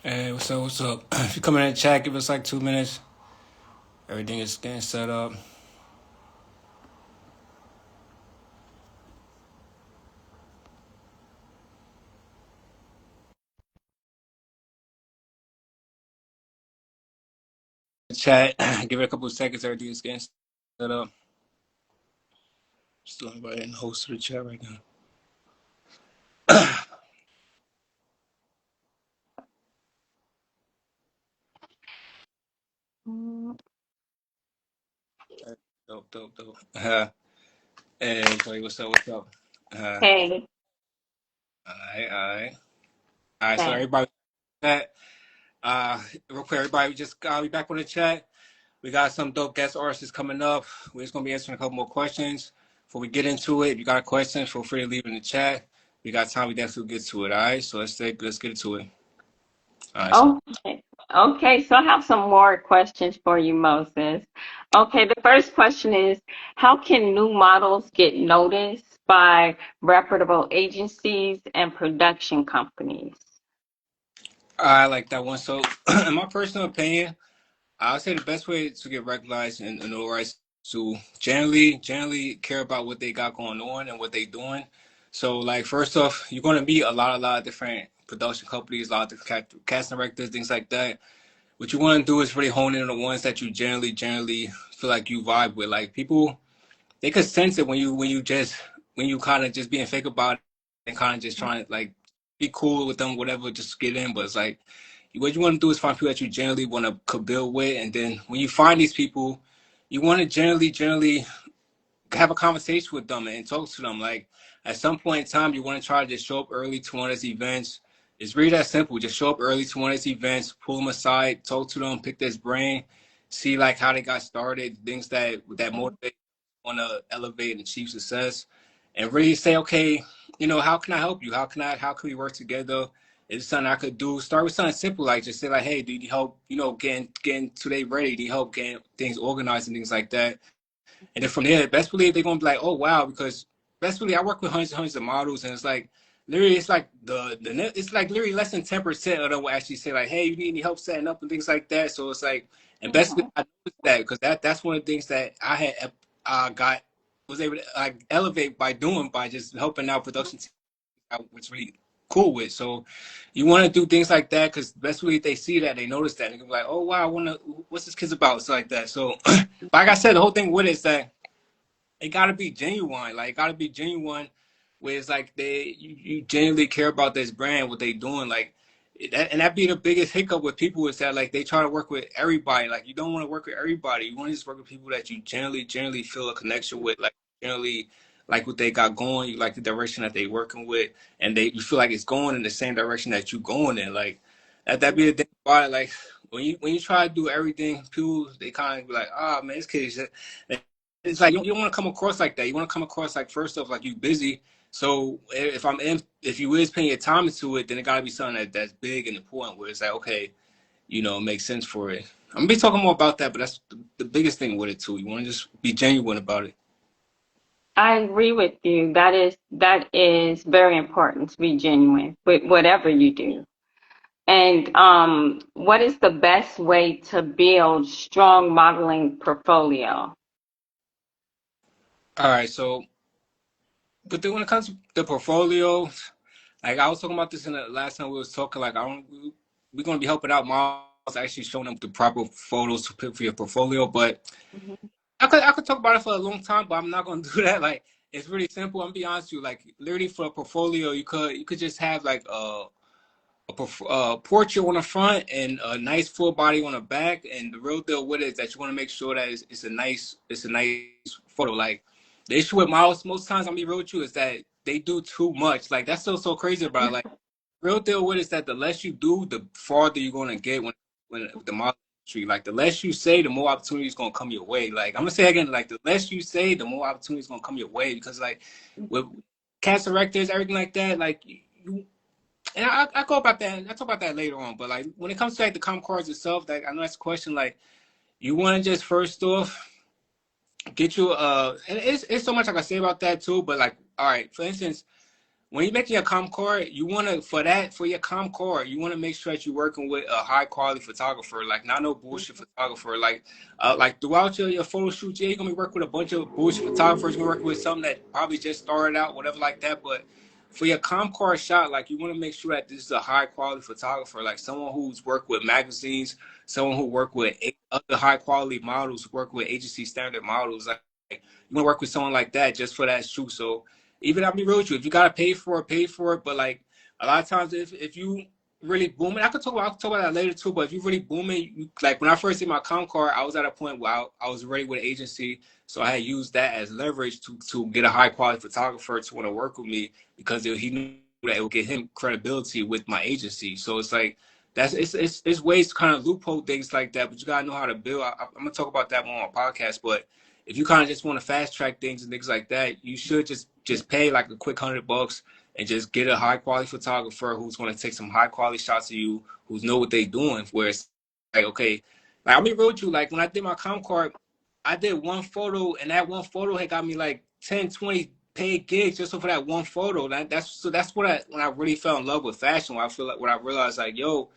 Hey, what's up? What's up? If you come in the chat, give us like 2 minutes. Everything is getting set up. Chat, give it a couple of seconds. Everything is getting set up. Still inviting host to the chat right now. Dope, dope, dope. Hey, Chloe, what's up? What's up? Hey, All right, all right. All right, so hey. everybody, chat. Real quick, everybody, we just got be back on the chat. We got some dope guest artists coming up. We're just gonna be answering a couple more questions before we get into it. If you got a question, feel free to leave it in the chat. We got time. We definitely get to it. All right. So let's get into it. All right. So Okay. Okay, so I have some more questions for you, Moses. Okay, the first question is, how can new models get noticed by reputable agencies and production companies? I like that one. So in my personal opinion, I'll say the best way to get recognized and notarized to generally care about what they got going on and what they doing. So like first off, you're gonna meet a lot of different production companies, a lot of different casting directors, things like that. What you want to do is really hone in on the ones that you generally feel like you vibe with. Like people, they could sense it when you kind of just being fake about it and kind of just trying to like be cool with them, whatever, just get in. But it's like what you want to do is find people that you generally want to build with, and then when you find these people, you want to generally have a conversation with them and talk to them. Like at some point in time, you want to try to just show up early to one of these events. It's really that simple. Just show up early to one of these events, pull them aside, talk to them, pick their brain, see like how they got started, things that motivate, want to elevate and achieve success, and really say, okay, how can I help you? How can we work together? Is it something I could do? Start with something simple, like just say like, hey, do you need help? Getting today ready? Do you need help getting things organized and things like that? And then from there, best believe they're gonna be like, oh wow, because best believe I work with hundreds of models, and it's like literally, it's like it's like literally less than 10% of them will actually say like, hey, you need any help setting up and things like that. So it's like, and best believe Mhm. I noticed that because that's one of the things that I had got was able to like elevate by just helping out production team, I was really cool with. So you want to do things like that because best believe they see that, they notice that, and they can be like, oh wow, I want to, what's this kid's about? So like that. So, like I said, the whole thing with it is that it gotta be genuine. Like, it gotta be genuine, where it's like you genuinely care about this brand, what they doing. Like, and that be the biggest hiccup with people is that like they try to work with everybody. Like, you don't want to work with everybody. You want to just work with people that you generally feel a connection with. Like, generally like what they got going. You like the direction that they working with, and you feel like it's going in the same direction that you going in. Like, that be the thing about it. Like, when you try to do everything, people they kind of be like, ah, man, this kid is it's like you don't want to come across like that. You want to come across like first off like you busy. So if you is paying your time into it, then it got to be something that's big and important. Where it's like okay, it makes sense for it. I'm gonna be talking more about that, but that's the biggest thing with it too. You want to just be genuine about it. I agree with you. That is very important to be genuine with whatever you do. And what is the best way to build strong modeling portfolio? All right, so but then when it comes to the portfolio, like I was talking about this in the last time we was talking, like we're gonna be helping out models actually showing them the proper photos to pick for your portfolio, but Mhm. I could talk about it for a long time, but I'm not gonna do that. Like it's really simple. I'm gonna be honest with you. Like literally for a portfolio, you could just have like a portrait on the front and a nice full body on the back. And the real deal with it is that you want to make sure that it's a nice photo. Like the issue with models most times, I'm gonna be real with you, is that they do too much. Like that's still so crazy about it. Like real deal with it is that the less you do, the farther you're gonna get when the model industry. Like the less you say, the more opportunities gonna come your way. Like I'm gonna say again, like the less you say, the more opportunities gonna come your way. Because like with cast directors, everything like that, like you and I go about that. I talk about that later on. But like when it comes to like the comp cards itself, like I know that's a question. Like you want to just first off get you and it's so much I can say about that too. But like all right, for instance. when you're making a comp card, you want to for your comp card, you want to make sure that you're working with a high quality photographer, like not no bullshit photographer. Like throughout your photo shoots, yeah, you're gonna be working with a bunch of bullshit photographers. You're gonna work with something that probably just started out, whatever like that. But for your comp card shot, like you want to make sure that this is a high quality photographer, like someone who's worked with magazines, someone who worked with other high quality models, work with agency standard models. Like you want to work with someone like that just for that shoot. So even I'll be real with you. If you gotta pay for it, pay for it. But like a lot of times, if you really booming, I could talk about that later too. But if you really booming, like when I first did my comp card, I was at a point where I was ready with an agency, so I had used that as leverage to get a high quality photographer to want to work with me because he knew that it would get him credibility with my agency. So it's like it's ways to kind of loophole things like that, but you gotta know how to build. I'm gonna talk about that more on my podcast, but if you kind of just want to fast track things and things like that, you should just pay like a quick $100 and just get a high quality photographer who's going to take some high quality shots of you, who's know what they're doing. Where it's like, okay, like I'll be real with you. Like when I did my comp card, I did one photo, and that one photo had got me like 10, 20 paid gigs just for that one photo. That's what when I really fell in love with fashion. When I feel like when I realized like, yo,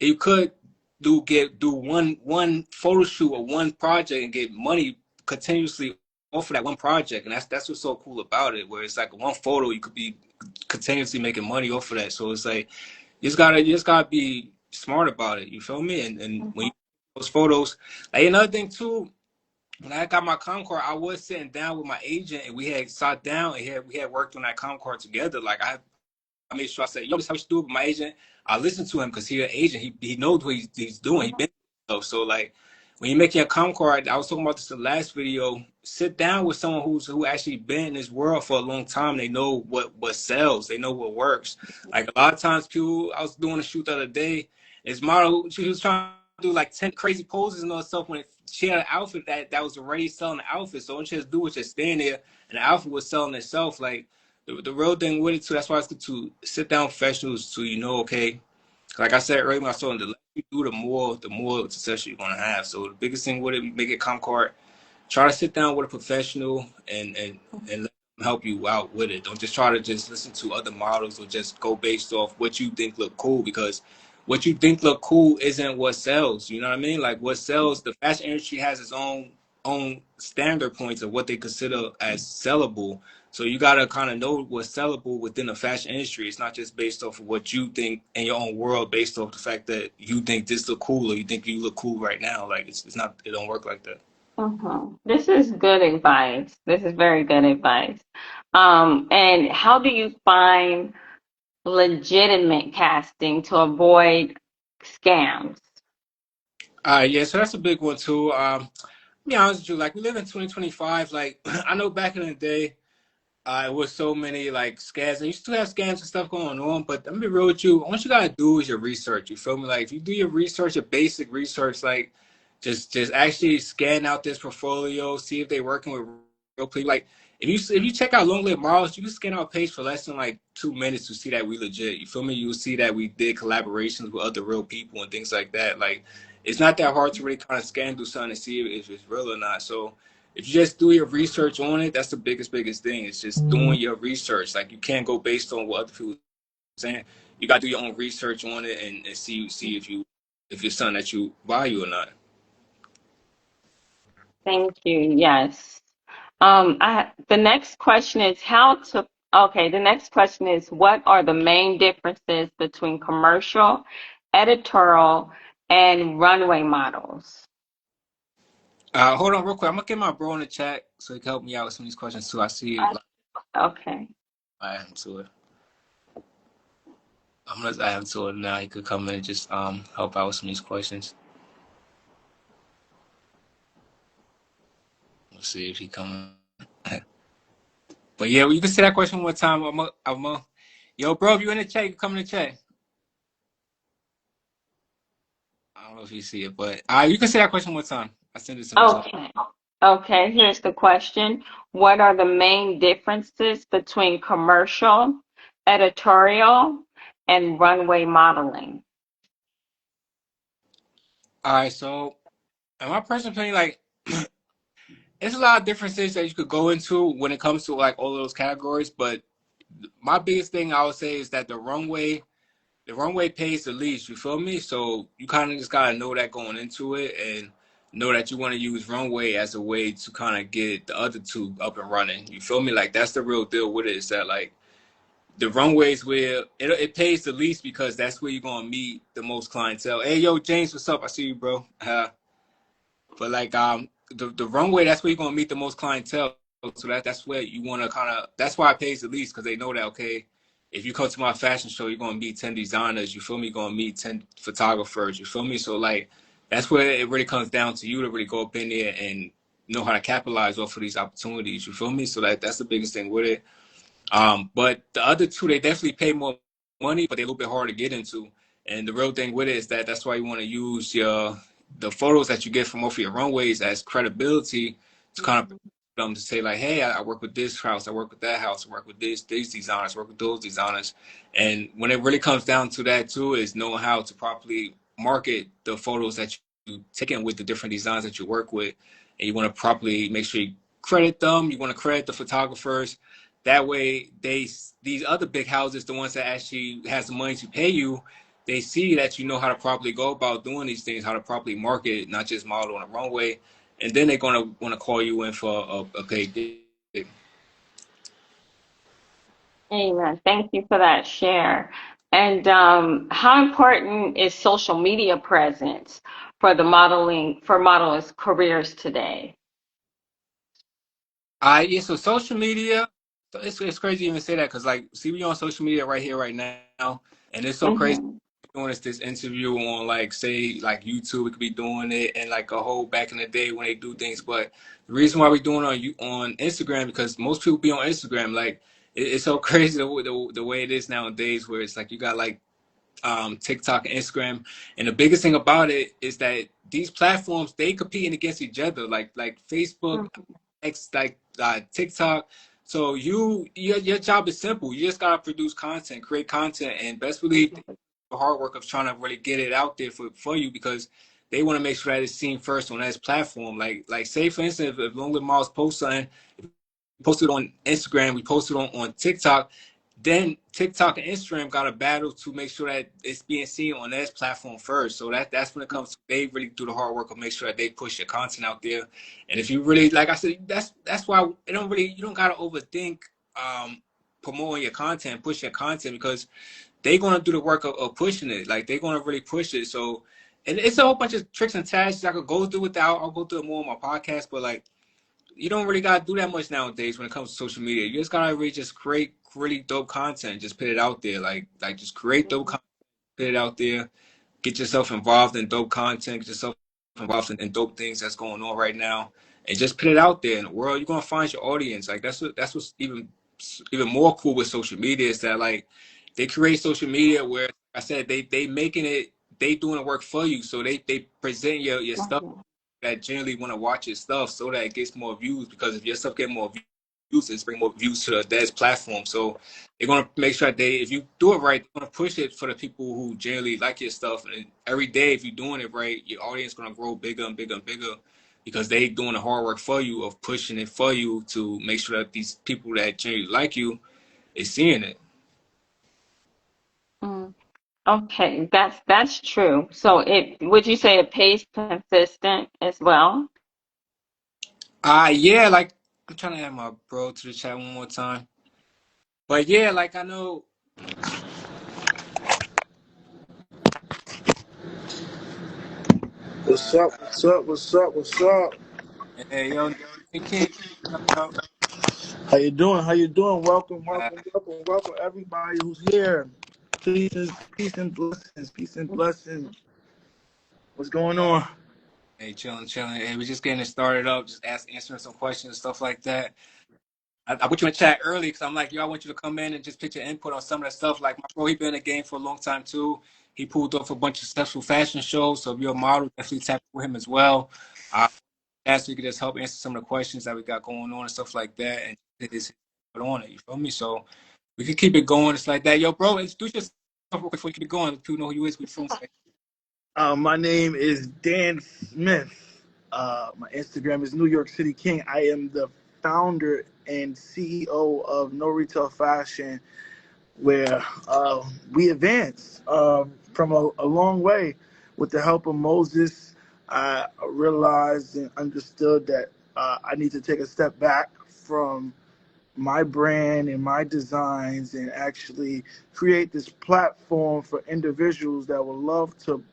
you could do one photo shoot or one project and get money continuously off of that one project, and that's what's so cool about it. Where it's like one photo, you could be continuously making money off of that. So it's like you just gotta be smart about it. You feel me? And when you those photos, like another thing too. When I got my Concord, I was sitting down with my agent, and we had sat down and we had worked on that Concord together. Like I made sure I said, yo, this is how we should do it. But my agent, I listened to him because he's an agent. He knows what he's doing. He been so like when you're making a comp card, I was talking about this in the last video. Sit down with someone who actually been in this world for a long time. They know what sells. They know what works. Like a lot of times, people. I was doing a shoot the other day. This model, she was trying to do like 10 crazy poses and all that stuff when she had an outfit that was already selling the outfit. So all she has to do was just stand there, and the outfit was selling itself. Like the real thing with it too. That's why it's good to sit down with professionals to okay. Like I said earlier, when I was talking, the less you do, the more success you're gonna have. So the biggest thing with it, make it comp card. Try to sit down with a professional and let them help you out with it. Don't just try to just listen to other models or just go based off what you think look cool, because what you think look cool isn't what sells. You know what I mean? Like what sells, the fashion industry has its own standard points of what they consider as sellable. So you gotta kind of know what's sellable within the fashion industry. It's not just based off of what you think in your own world, based off the fact that you think this look cool or you think you look cool right now. Like it's not. It don't work like that. This is good advice. This is very good advice. And how do you find legitimate casting to avoid scams? Yeah, so that's a big one too. Be honest with you, like we live in 2025. Like I know back in the day, it was so many like scams, and you still have scams and stuff going on. But I'm gonna be real with you. What you gotta do is your research. You feel me? Like if you do your research, your basic research, like just actually scan out this portfolio, see if they're working with real people. Like if you check out Long Live Miles, you can scan our page for less than like 2 minutes to see that we legit. You feel me? You will see that we did collaborations with other real people and things like that. Like it's not that hard to really kind of scan through something to see if it's real or not. So if you just do your research on it, that's the biggest thing. It's just doing your research. Like you can't go based on what other people are saying. You got to do your own research on it and see if it's something that you value or not. Thank you. Yes. The next question is the next question is what are the main differences between commercial, editorial, and runway models? Hold on real quick. I'm gonna get my bro in the chat so he can help me out with some of these questions too. I see it. Okay. I add him to it. I'm gonna add him to it now. He could come in and just help out with some of these questions. Let's see if he come. But yeah, you can say that question one time. Yo, bro, if you in the chat, you can come in the chat. I don't know if you see it, but you can say that question one time. I sent it to him. Okay. Okay, here's the question. What are the main differences between commercial, editorial, and runway modeling? All right, so in my personal opinion, like it's a lot of differences that you could go into when it comes to like all of those categories, but my biggest thing I would say is that the runway pays the least. You feel me? So you kind of just gotta know that going into it, and know that you want to use runway as a way to kind of get the other two up and running. You feel me? Like that's the real deal with it. Is that like the runways where it pays the least because that's where you're gonna meet the most clientele. Hey, yo, James, what's up? I see you, bro. But like the runway, that's where you're gonna meet the most clientele. So that's where you wanna kinda that's why it pays the least, because they know that okay, if you come to my fashion show, you're gonna meet 10 designers, you feel me, you're gonna meet 10 photographers, you feel me? So like that's where it really comes down to you to really go up in there and know how to capitalize off of these opportunities, you feel me? So that's the biggest thing with it. But the other two, they definitely pay more money, but they're a little bit hard to get into. And the real thing with it is that that's why you want to use the photos that you get from off of your runways as credibility to kind of them to say like, hey, I work with this house, I work with that house, I work with these designers, I work with those designers. And when it really comes down to that too, is knowing how to properly market the photos that you taken with the different designs that you work with, and you want to properly make sure you credit them. You want to credit the photographers that way, these other big houses, the ones that actually has the money to pay you, they see that you know how to properly go about doing these things, how to properly market, not just model on a runway, and then they're gonna want to call you in for a paid gig. Amen. Thank you for that share. And how important is social media presence for models' careers today? Yeah, so social media, it's crazy to even say that because like, see, we on social media right here, right now, and it's so crazy Hmm. doing this interview on like say like YouTube, we could be doing it and like a whole back in the day when they do things. But the reason why we doing it on Instagram because most people be on Instagram. Like it's so crazy the way it is nowadays, where it's like you got like TikTok and Instagram, and the biggest thing about it is that these platforms they competing against each other, like Facebook, X, like TikTok. So your job is simple. You just gotta produce content, create content, and best believe the hard work of trying to really get it out there for you because they want to make sure that it's seen first on that platform. Like say for instance, if Long Live Miles posts something, posted on Instagram, we posted on TikTok, then TikTok and Instagram got a battle to make sure that it's being seen on their platform first. So that's when it comes to they really do the hard work of make sure that they push your content out there. And if you really like I said, that's why it don't really you don't gotta overthink promoting your content, push your content because they're gonna do the work of pushing it. Like they're gonna really push it. So and it's a whole bunch of tricks and tags I could go through with that. I'll go through it more on my podcast, but like you don't really gotta do that much nowadays when it comes to social media. You just gotta really just create really dope content, just put it out there. Like just create dope content, put it out there, get yourself involved in dope content, get yourself involved in dope things that's going on right now, and just put it out there in the world. You're gonna find your audience. Like that's what's even more cool with social media is that like they create social media where like I said they making it they doing the work for you. So they present your stuff that generally want to watch your stuff so that it gets more views because if your stuff get more views, it's bring more views to their platform. So they're gonna make sure that if you do it right, they're gonna push it for the people who generally like your stuff. And every day, if you're doing it right, your audience gonna grow bigger and bigger and bigger because they doing the hard work for you of pushing it for you to make sure that these people that generally like you is seeing it. Mm. Okay, that's true. So it would you say it pays consistent as well? Yeah, like I'm trying to add my bro to the chat one more time. But yeah, like I know. What's up? What's up? What's up? What's up? Hey, yo, King, up? How you doing? How you doing? Welcome, Uh, welcome, welcome, welcome, everybody who's here. Peace and blessings. Peace and blessings. What's going on? hey, chilling, chilling. Hey, we just getting it started up, just answering some questions and stuff like that. I put you in chat early because I'm like, yo, I want you to come in and just put your input on some of that stuff. Like my bro, he been in the game for a long time too. He pulled off a bunch of successful fashion shows. So if you're a model, definitely tap with him as well. So you could just help answer some of the questions that we got going on and stuff like that, and just put on it. You feel me? So we can keep it going. It's like that, yo, bro. Introduce yourself real quick before you keep it going. Let people know who you is. With from. My name is Dan Smith. My Instagram is New York City King. I am the founder and CEO of No Retail Fashion, where we advance from a long way. With the help of Moses, I realized and understood that I need to take a step back from my brand and my designs and actually create this platform for individuals that would love to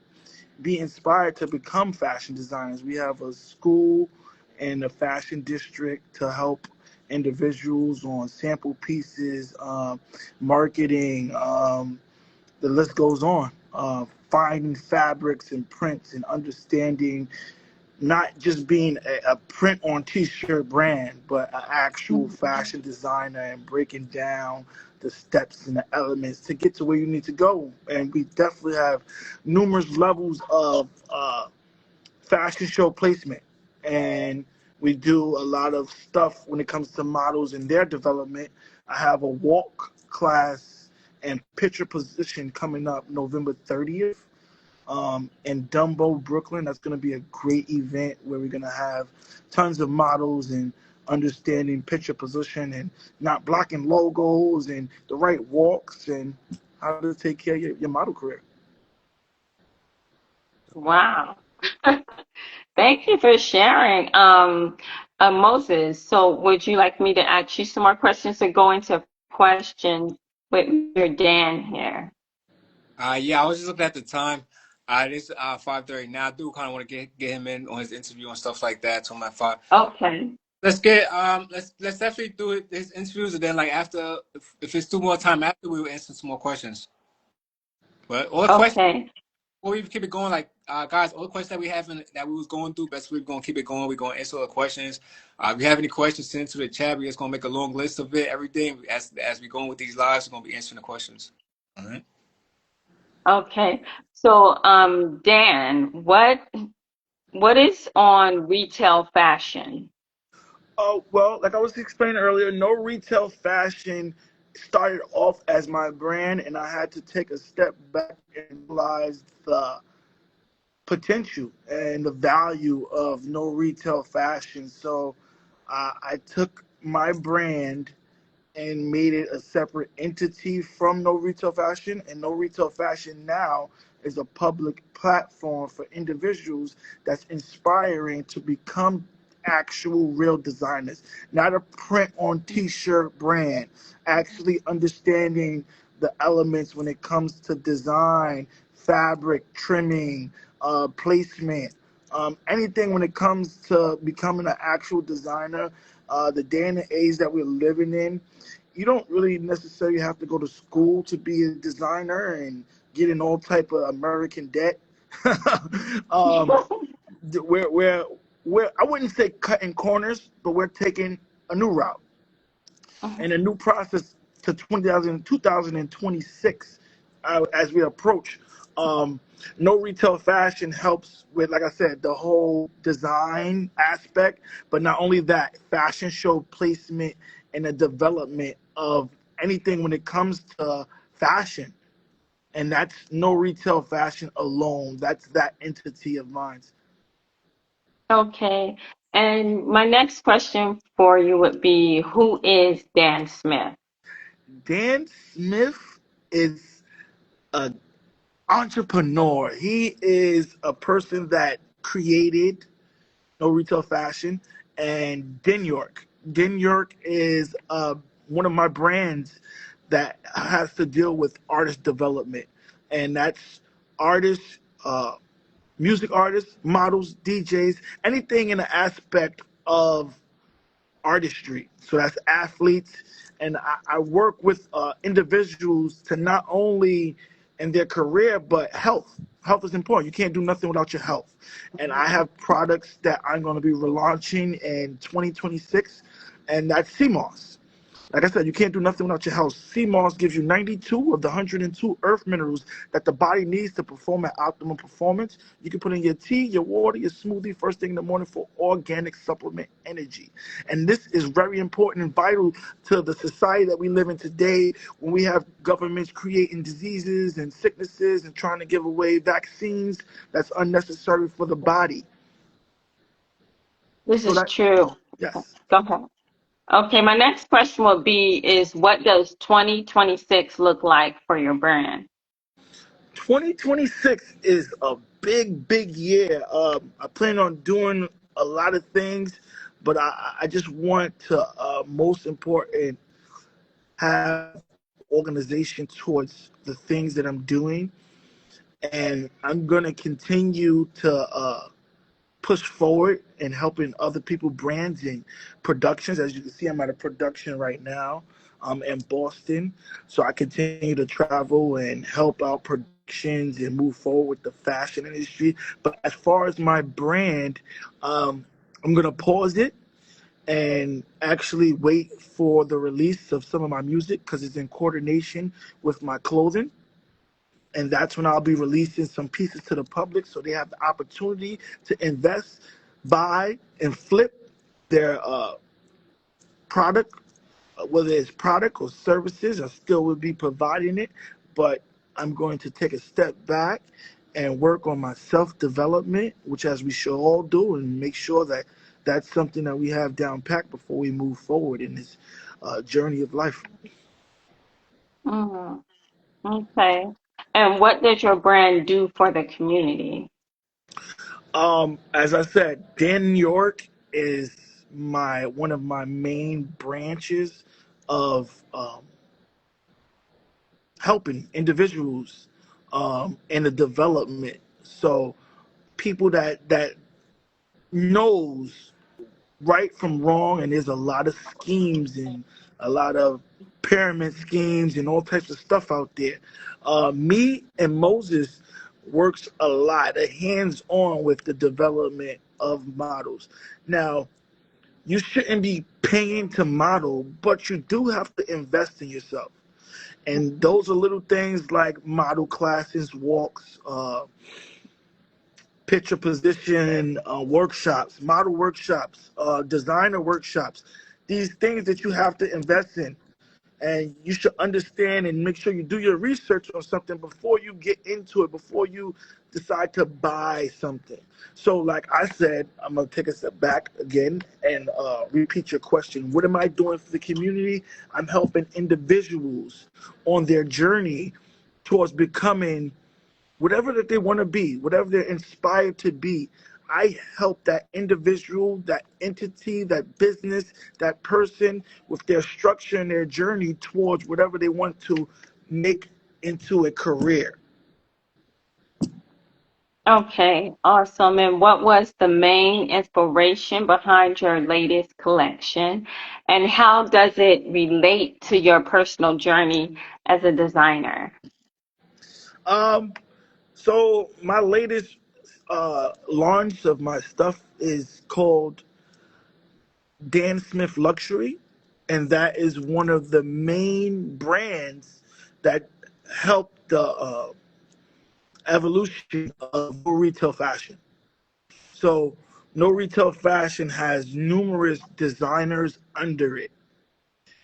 be inspired to become fashion designers. We have a school and a fashion district to help individuals on sample pieces, marketing, the list goes on. Finding fabrics and prints and understanding not just being a print on t-shirt brand, but an actual fashion designer and breaking down the steps and the elements to get to where you need to go. And we definitely have numerous levels of fashion show placement. And we do a lot of stuff when it comes to models and their development. I have a walk class and picture position coming up November 30th in Dumbo, Brooklyn. That's going to be a great event where we're going to have tons of models and understanding picture position and not blocking logos and the right walks and how to take care of your model career. Wow. Thank you for sharing. Moses, so would you like me to ask you some more questions or go into questions with your Dan here? Yeah, I was just looking at the time. This 5:30 now. I do kind of want to get him in on his interview and stuff like that. So I'm at 5. Okay. Let's get let's definitely do it his interviews, and then like after if it's 2 more time after, we will answer some more questions. But all the questions Okay. before we keep it going, like guys, all the questions that we have that we was going through, best we're gonna keep it going. We're gonna answer all the questions. If you have any questions, send it to the chat. We're just gonna make a long list of it. Everything as we go with these lives, we're gonna be answering the questions. All right. Okay. So, Dan, what is on retail fashion? Oh, well, like I was explaining earlier, No Retail Fashion started off as my brand, and I had to take a step back and realize the potential and the value of No Retail Fashion. So I took my brand and made it a separate entity from No Retail Fashion. And No Retail Fashion now is a public platform for individuals that's inspiring to become actual real designers, not a print on t-shirt brand, actually understanding the elements when it comes to design, fabric, trimming, placement, anything when it comes to becoming an actual designer. The day and the age that we're living in, you don't really necessarily have to go to school to be a designer and get in all type of American debt. um, we're I wouldn't say cutting corners, but we're taking a new route and a new process to 2026 as we approach. No Retail Fashion helps with, like I said, the whole design aspect, but not only that, fashion show placement and the development of anything when it comes to fashion. And that's No Retail Fashion alone. That's that entity of mine. Okay. And my next question for you would be, who is Dan Smith? Dan Smith is a entrepreneur. He is a person that created No Retail Fashion and Den York. Den York is one of my brands that has to deal with artist development, and that's artists, music artists, models, DJs, anything in the aspect of artistry. So that's athletes, and I work with individuals to not only in their career but health. Health is important. You can't do nothing without your health. And I have products that I'm going to be relaunching in 2026, and that's CMOS. Like I said, you can't do nothing without your health. Sea moss gives you 92 of the 102 earth minerals that the body needs to perform at optimum performance. You can put in your tea, your water, your smoothie first thing in the morning for organic supplement energy. And this is very important and vital to the society that we live in today when we have governments creating diseases and sicknesses and trying to give away vaccines that's unnecessary for the body. This So is that, true. yes. Go ahead. Okay, my next question will be is what does 2026 look like for your brand? 2026 is a big year. I plan on doing a lot of things, but I just want to, most important, have organization towards the things that I'm doing. And I'm going to continue to push forward and helping other people brands and productions. As you can see, I'm at a production right now in Boston. So I continue to travel and help out productions and move forward with the fashion industry. But as far as my brand, I'm going to pause it and actually wait for the release of some of my music because it's in coordination with my clothing. And that's when I'll be releasing some pieces to the public so they have the opportunity to invest, buy, and flip their product, whether it's product or services. I still will be providing it, but I'm going to take a step back and work on my self development, which as we should all do, and make sure that that's something that we have down pat before we move forward in this journey of life. Mhm. Okay. And what does your brand do for the community? As I said, Dan York is my one of my main branches of helping individuals in the development. So people that knows right from wrong, and there's a lot of schemes and a lot of pyramid schemes and all types of stuff out there. Me and Moses works a lot, hands on with the development of models. Now, you shouldn't be paying to model, but you do have to invest in yourself. And those are little things like model classes, walks, picture position workshops, model workshops, designer workshops, these things that you have to invest in. And you should understand and make sure you do your research on something before you get into it, before you decide to buy something. So, like I said, I'm going to take a step back again and repeat your question. What am I doing for the community? I'm helping individuals on their journey towards becoming whatever that they want to be, whatever they're inspired to be. I help that individual, that entity, that business, that person with their structure and their journey towards whatever they want to make into a career. Okay, awesome. And what was the main inspiration behind your latest collection? And how does it relate to your personal journey as a designer? Um, so my latest launch of my stuff is called Dan Smith Luxury, and that is one of the main brands that helped the evolution of retail fashion. So, No Retail Fashion has numerous designers under it,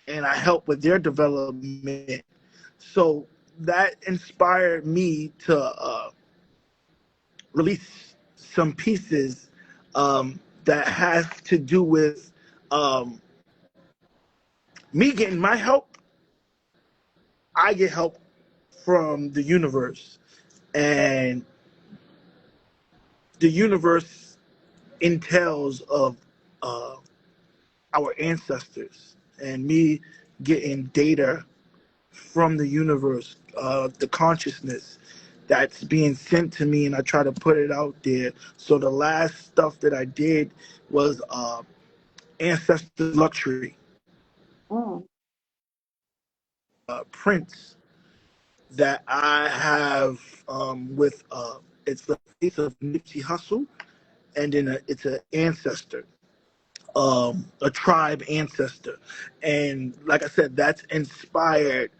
and I help with their development. So that inspired me to release some pieces that has to do with um, me getting my help. I get help from the universe, and the universe entails of uh, our ancestors and me getting data from the universe, the consciousness that's being sent to me, and I try to put it out there. So the last stuff that I did was ancestor luxury Mm, prints that I have with it's the face of Nipsey Hussle, and then it's an ancestor, a tribe ancestor, and like I said, that's inspired.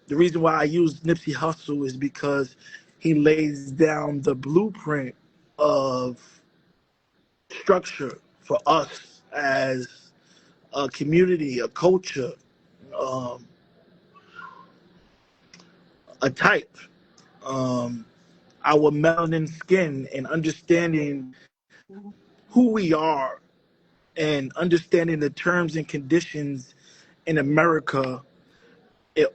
The reason why I use Nipsey Hussle is because he lays down the blueprint of structure for us as a community, a culture, um, a type. Um, our melanin skin and understanding mhm. who we are and understanding the terms and conditions in America, it's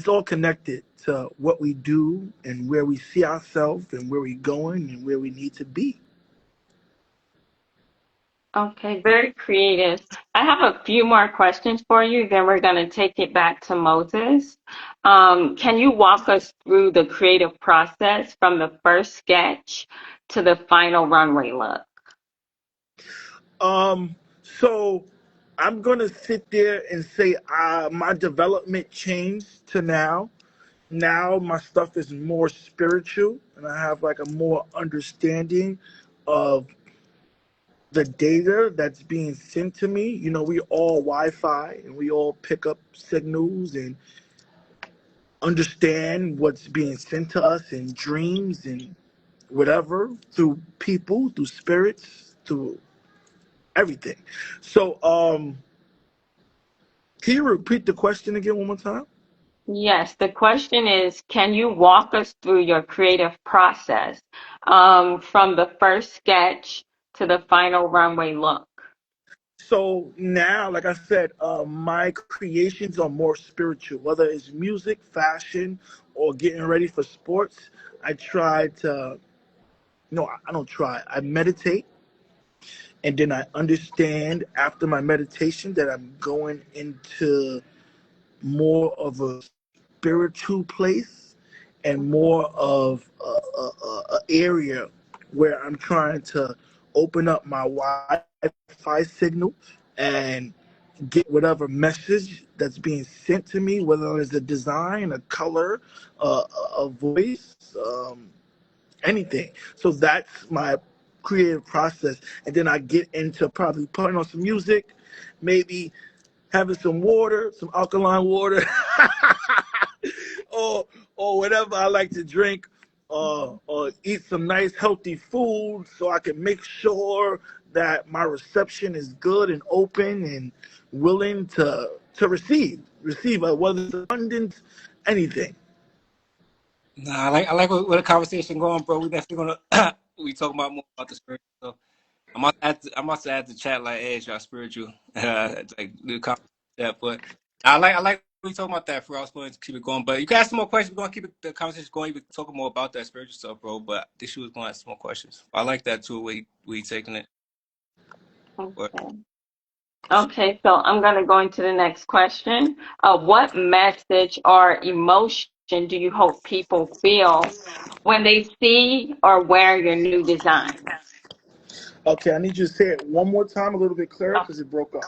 all connected to what we do and where we see ourselves and where we're going and where we need to be. Okay, very creative. I have a few more questions for you, then we're going to take it back to Moses. Can you walk us through the creative process from the first sketch to the final runway look? So I'm gonna sit there and say my development changed to now. Now my stuff is more spiritual, and I have like a more understanding of the data that's being sent to me. We all Wi-Fi, and we all pick up signals and understand what's being sent to us in dreams and whatever through people, through spirits, through everything. So, can you repeat the question again one more time? Yes, the question is, can you walk us through your creative process from the first sketch to the final runway look? So now, like I said, my creations are more spiritual, whether it's music, fashion, or getting ready for sports. I try to, no, I don't try. I meditate, and then I understand after my meditation that I'm going into more of a spiritual place and more of a area where I'm trying to open up my Wi-Fi signal and get whatever message that's being sent to me, whether it's a design, a color, a voice, anything. So that's my creative process, and then I get into probably putting on some music, maybe having some water, some alkaline water, or whatever I like to drink, or eat some nice healthy food, so I can make sure that my reception is good and open and willing to receive whether it's abundance, anything. Nah, I like where the conversation going, bro. We definitely gonna we talking about more about the spiritual stuff. I'm about to add the chat like, hey, y'all spiritual, like the conversation. But I like we talking about that. For I was going to keep it going, but you can ask some more questions. We're gonna keep the conversation going. We can talk more about that spiritual stuff, bro. But this was going to ask some more questions. I like that too. We taking it. But Okay. Okay, so I'm going to go into the next question. What message or emotion do you hope people feel when they see or wear your new designs? Okay, I need you to say it one more time, a little bit clearer, because it broke up.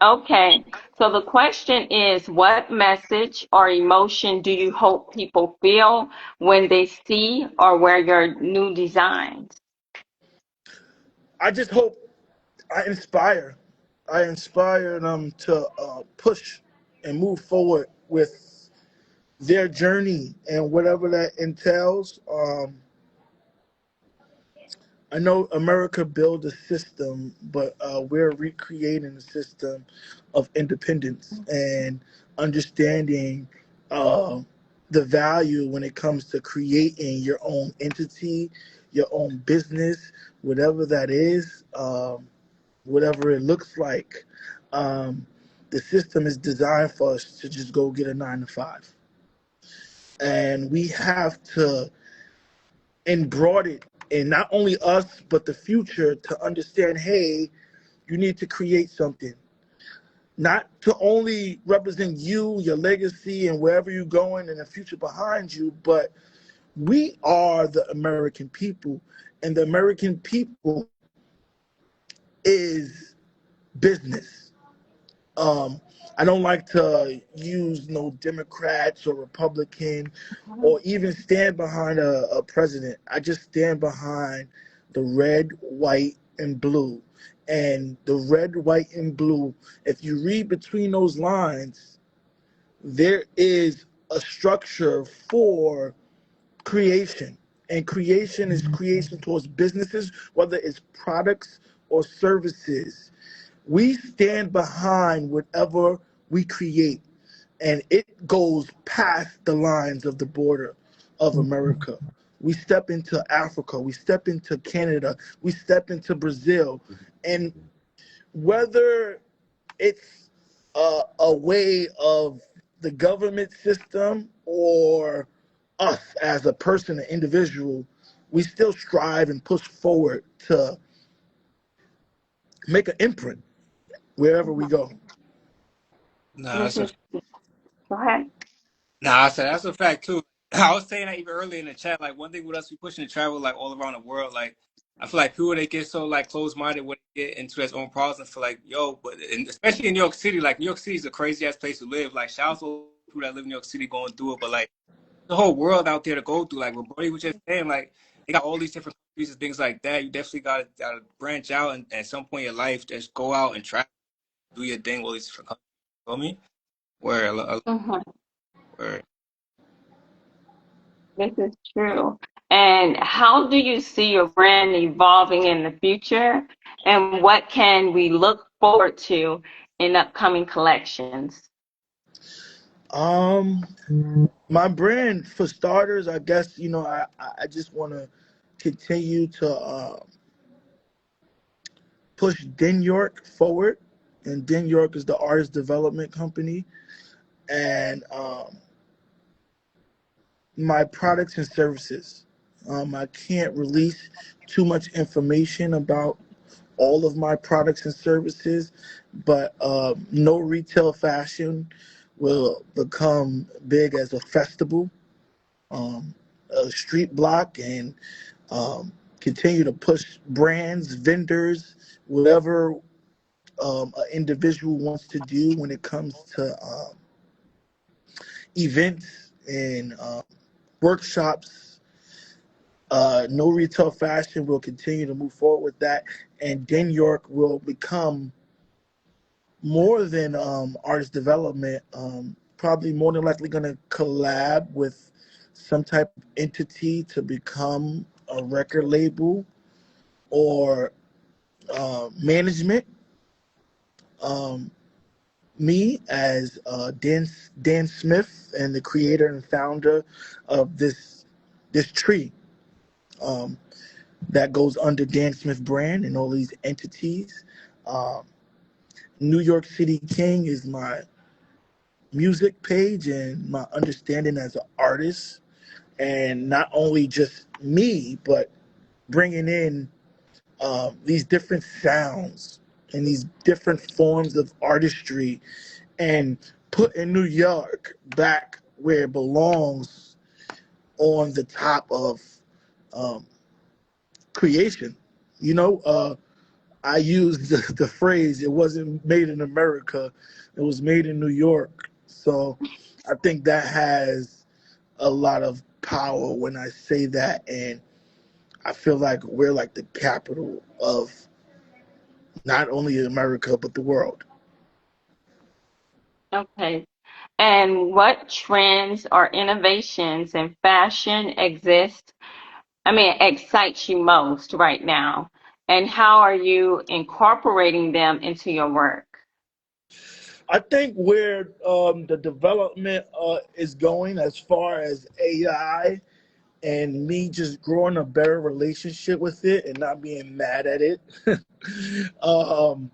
Okay, so the question is, what message or emotion do you hope people feel when they see or wear your new designs? I just hope I inspire. I inspire them to push and move forward with their journey and whatever that entails. I know America built a system, but we're recreating a system of independence and understanding uh, the value when it comes to creating your own entity, your own business, whatever that is, whatever it looks like. Um, the system is designed for us to just go get a 9 to 5, and we have to embroad it in not only us but the future to understand. Hey, you need to create something, not to only represent you, your legacy, and wherever you're going and the future behind you, but we are the American people, and the American people is business. Um, I don't like to use no Democrats or Republican or even stand behind a president. I just stand behind the red, white, and blue. And the red, white, and blue, if you read between those lines, there is a structure for creation. And creation is creation towards businesses, whether it's products or services. We stand behind whatever we create, and it goes past the lines of the border of America. We step into Africa, we step into Canada, we step into Brazil, and whether it's a way of the government system or us as a person, an individual, we still strive and push forward to make an imprint wherever we Mhm. go. Nah, This that's a is, go ahead. Nah, I said that's a fact too. I was saying that even earlier in the chat. Like one thing with us, we pushing to travel like all around the world. Like I feel like people they get so like closed minded when they get into their own problems and feel like yo, but and especially in New York City, like New York City is a crazy ass place to live. Like shout out to all people that live in New York City going through it, but like the whole world out there to go through. Like what Brody was just saying, like they got all these different countries and things like that. You definitely gotta branch out and at some point in your life just go out and try do your thing with all these different countries. You feel me? Mhm. Where This is true. And how do you see your brand evolving in the future? And what can we look forward to in upcoming collections? Um, my brand, for starters, I guess I just want to continue to push Den York forward, and Den York is the artist development company, and my products and services. I can't release too much information about all of my products and services, but No Retail Fashion will become big as a festival, a street block, and continue to push brands, vendors, whatever an individual wants to do when it comes to events and workshops. No Retail Fashion will continue to move forward with that, and Den York will become more than artist development. Probably more than likely going to collab with some type of entity to become a record label or management. Um, Me as Dan Smith and the creator and founder of this tree. Um, that goes under Dan Smith brand and all these entities. Um, New York City King is my music page and my understanding as an artist, and not only just me, but bringing in these different sounds and these different forms of artistry and putting New York back where it belongs on the top of um, creation. You know, I used the phrase, it wasn't made in America, it was made in New York. So I think that has a lot of power when I say that. And I feel like we're like the capital of not only America, but the world. Okay. And what trends or innovations in fashion excites you most right now? And how are you incorporating them into your work? I think where the development is going as far as AI and me just growing a better relationship with it and not being mad at it. um,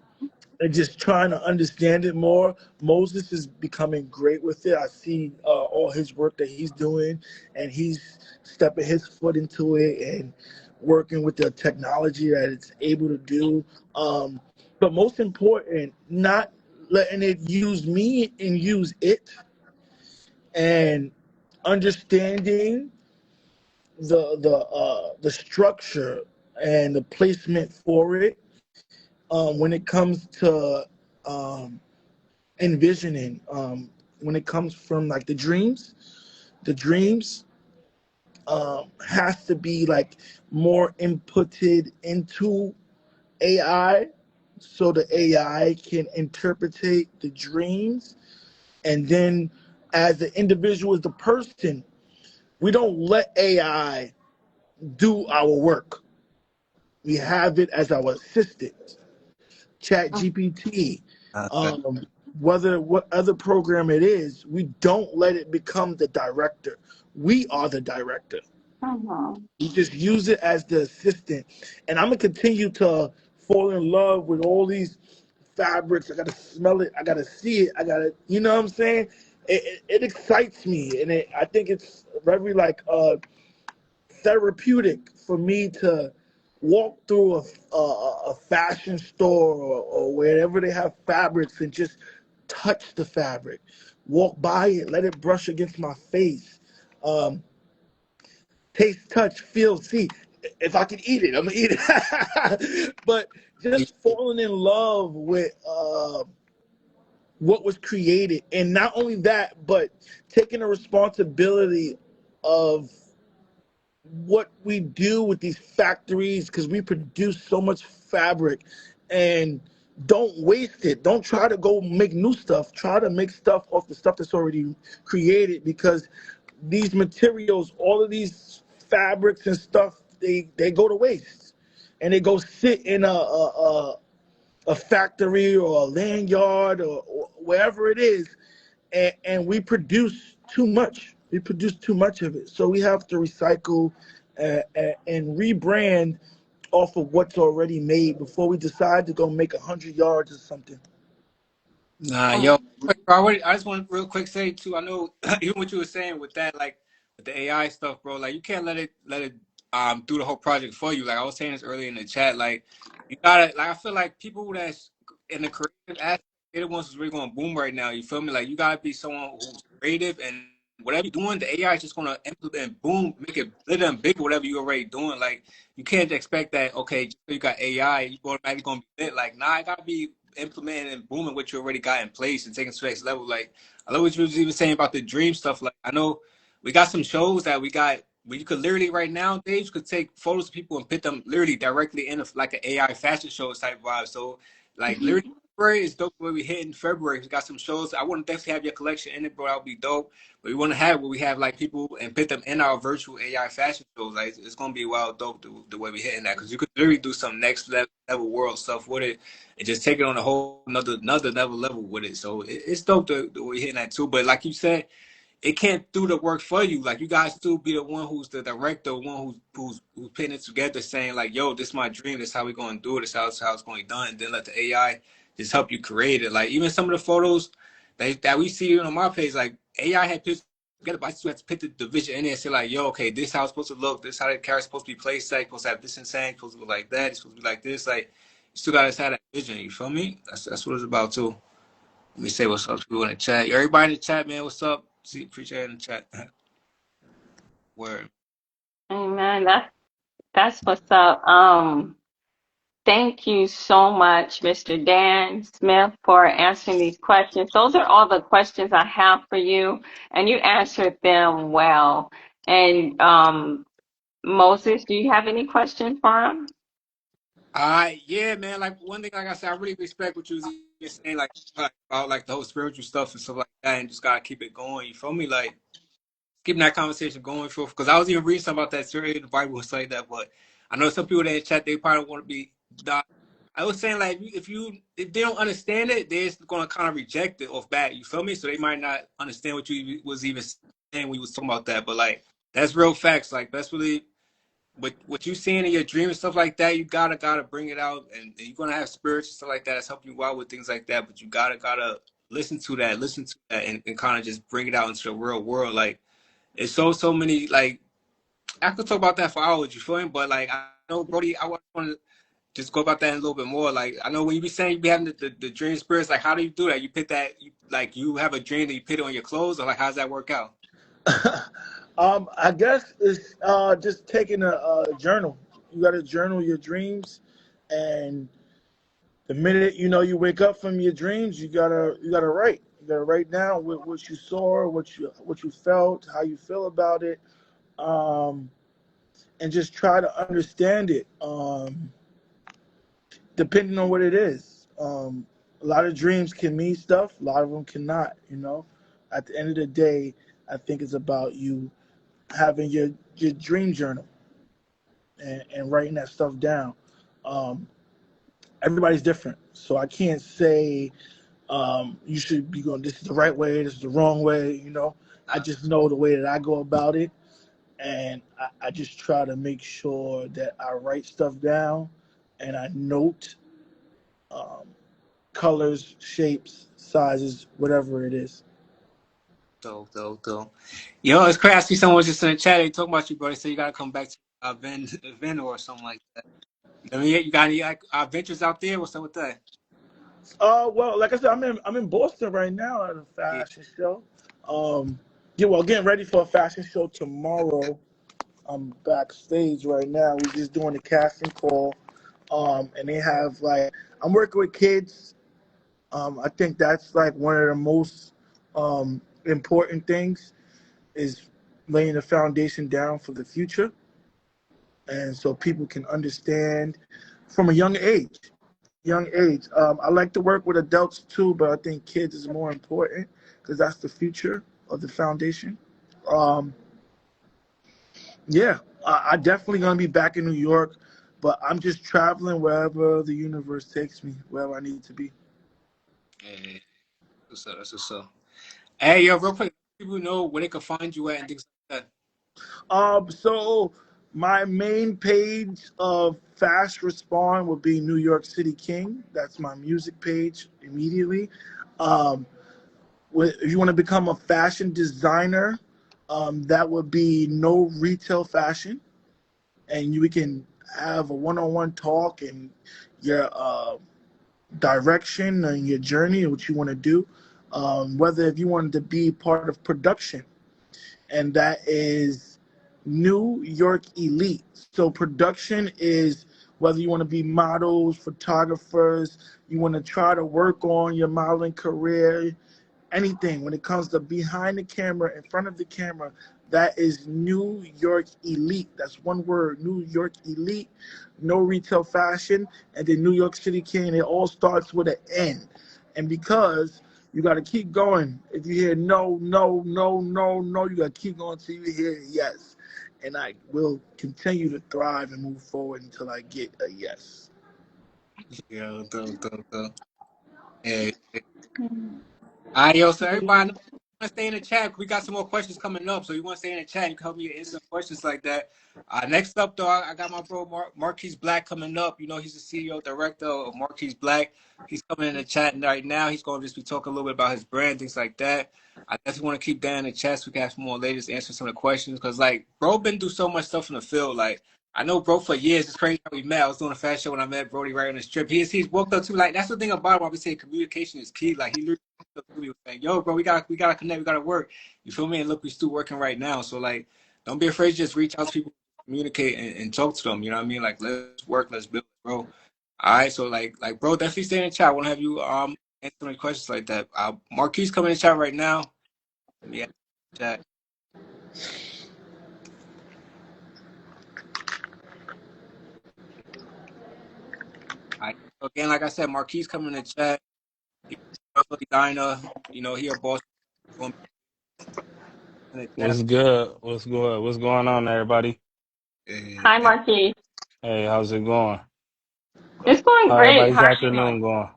and just trying to understand it more. Moses is becoming great with it. I see all his work that he's doing, and he's stepping his foot into it and working with the technology that it's able to do. But most important, not letting it use me and use it, and understanding the structure and the placement for it when it comes to um, envisioning when it comes from like the dreams has to be like more inputted into AI so the AI can interpretate the dreams, and then as the individual, as the person, we don't let AI do our work. We have it as our assistant. Chat GPT, um, whether what other program it is, we don't let it become the director. We are the director. Mhm. We just use it as the assistant. And I'm gonna continue to fall in love with all these fabrics. I gotta smell it. I gotta see it. I gotta, you know what I'm saying? It excites me, and I think it's very like therapeutic for me to walk through a fashion store or wherever they have fabrics and just touch the fabric, walk by it, let it brush against my face, um, taste, touch, feel, see. If I can eat it, I'm gonna eat it. But just falling in love with what was created, and not only that, but taking the responsibility of what we do with these factories, because we produce so much fabric, and don't waste it. Don't try to go make new stuff. Try to make stuff off the stuff that's already created, because these materials, all of these fabrics and stuff, they go to waste, and they go sit in a factory or a land yard or wherever it is, and we produce too much. We produce too much of it, so we have to recycle and rebrand off of what's already made before we decide to go make 100 yards or something. Nah, yo, Um, I just want to real quick say too. I know even what you were saying with that, like with the AI stuff, bro. Like you can't let it do the whole project for you. Like I was saying this earlier in the chat. Like you gotta like I feel like people that's in the creative aspect, they're the ones who's really going to boom right now. You feel me? Like you gotta be someone who's creative, and whatever you're doing, the AI is just gonna implement and boom, make it glitter and bigger. Whatever you're already doing, like you can't expect that. Okay, just so you got AI, you automatically gonna be lit. Like nah, I gotta be implementing and booming what you already got in place and taking it to the next level. Like I love what you was even saying about the dream stuff. Like I know we got some shows that we got where you could literally right now, Dave, you could take photos of people and put them literally directly in like an AI fashion show type vibe. So like literally February is dope where we hit in February. We got some shows. I want to definitely have your collection in it, bro. That would be dope. But we want to have where we have like people and put them in our virtual AI fashion shows. Like it's gonna be wild dope the way we hitting that, because you could literally do some next level world stuff with it and just take it on a whole another level with it. So it's dope the way hitting that too. But like you said, it can't do the work for you. Like you guys still be the one who's the director, one who's putting it together, saying like, "Yo, this is my dream. This is how we gonna do it. This is how it's going to be done." And then let the AI just help you create it. Like even some of the photos that we see on my page, like AI had put together, but I still have to put the vision in there and say like, "Yo, okay, this is how it's supposed to look. This is how the character's supposed to be placed. Like, supposed to have this insane. Supposed to look like that. It's supposed to be like this. Like, you still gotta have that vision. You feel me? That's what it's about too. Let me say what's up to people in the chat. Everybody in the chat, man, what's up? See, appreciate it in the chat. Word. Amen. That's what's up. Thank you so much, Mr. Dan Smith, for answering these questions. Those are all the questions I have for you, and you answered them well. And Moses, do you have any questions for him? Yeah, man. Like one thing, like I said, I really respect what you was even saying, like about like the whole spiritual stuff and stuff like that, and just gotta keep it going. You feel me? Like keeping that conversation going for, because I was even reading something about that story in the Bible and stuff like that. But I know some people that in chat, they probably want to be. I was saying like if they don't understand it, they're just gonna kind of reject it off bat. You feel me? So they might not understand what you was even saying when you was talking about that. But like that's real facts. Like that's really what you seeing in your dreams and stuff like that. You gotta bring it out, and you're gonna have spirits and stuff like that that's helping you out with things like that. But you gotta listen to that, and kind of just bring it out into the real world. Like it's so many like I could talk about that for hours. You feel me? But like I know Brody, I want to just go about that in a little bit more. Like I know when you be saying you be having the dream spirits, like how do you do that? You put that like you have a dream that you put it on your clothes, or like how does that work out? I guess it's just taking a journal. You got to journal your dreams, and the minute you wake up from your dreams, you gotta write. You gotta write down what you saw, what you felt, how you feel about it, um, and just try to understand it. Depending on what it is, a lot of dreams can mean stuff. A lot of them cannot. At the end of the day, I think it's about you having your dream journal and writing that stuff down. Um, Everybody's different, so I can't say you should be going. This is the right way. This is the wrong way. I just know the way that I go about it, and I just try to make sure that I write stuff down and I note, because colors, shapes, sizes, whatever it is. Dope. Yo, it's crazy. I see someone just in the chat. They talking about you, bro. They say you gotta come back to Vin or something like that. I mean, you got any like adventures out there? What's up with that? Well, like I said, I'm in Boston right now at a Yeah. fashion show. Um, yeah, well, getting ready for a fashion show tomorrow. I'm backstage right now. We're just doing the casting call. And they have like I'm working with kids. I think that's like one of the most important things is laying the foundation down for the future, and so people can understand from a young age. Young age. I like to work with adults too, but I think kids is more important because that's the future of the foundation. Um, yeah, I definitely gonna be back in New York, but I'm just traveling wherever the universe takes me, wherever I need to be. Yeah. That's what's up. Hey, yo, real quick, people know where they can find you at and things like that. So my main page of Fast Respond would be New York City King. That's my music page immediately. Um, if you want to become a fashion designer, that would be No Retail Fashion, and we can have a one-on-one talk and your direction and your journey and what you want to do. Whether if you wanted to be part of production, and that is New York Elite. So production is whether you want to be models, photographers, you want to try to work on your modeling career, anything when it comes to behind the camera, in front of the camera, that is New York Elite. That's one word, New York Elite. No Retail Fashion, and then New York City King. It all starts with an N. And because you got to keep going. If you hear no, no, no, no, no, you got to keep going until you hear yes. And I will continue to thrive and move forward until I get a yes. Yo, dope. Hey. All right, yo, so everybody want to stay in the chat. We got some more questions coming up, so you want to stay in the chat. You can help me answer some questions like that. Next up, though, I got my bro Marquise Black coming up. You know, he's the CEO director of Marquise Black. He's coming in the chat right now. He's going to just be talking a little bit about his brand, things like that. I definitely want to keep that in the chat so we can have some more ladies answer some of the questions because, like, bro, been through so much stuff in the field. Like, I know bro for years. It's crazy how we met. I was doing a fashion show when I met Brody right on the strip. He's woke up to like that's the thing about it. Why we say communication is key. Like he literally we were saying, yo, bro, we gotta connect, we gotta work. You feel me? And look, we still working right now. So like, don't be afraid to just reach out to people, communicate and talk to them. You know what I mean? Like, let's work, let's build, bro. All right, so like, bro, definitely stay in the chat. I want to have you answer any questions like that. Marquise coming in the chat right now. Yeah, chat. All right. So again, like I said, Marquise coming in the chat. He's a diner. You know, he a boss in the chat. What's good? What's good? What's going on, everybody? Hi, Marquis. Hey, how's it going? It's going How great. How everybody's are you doing? afternoon going?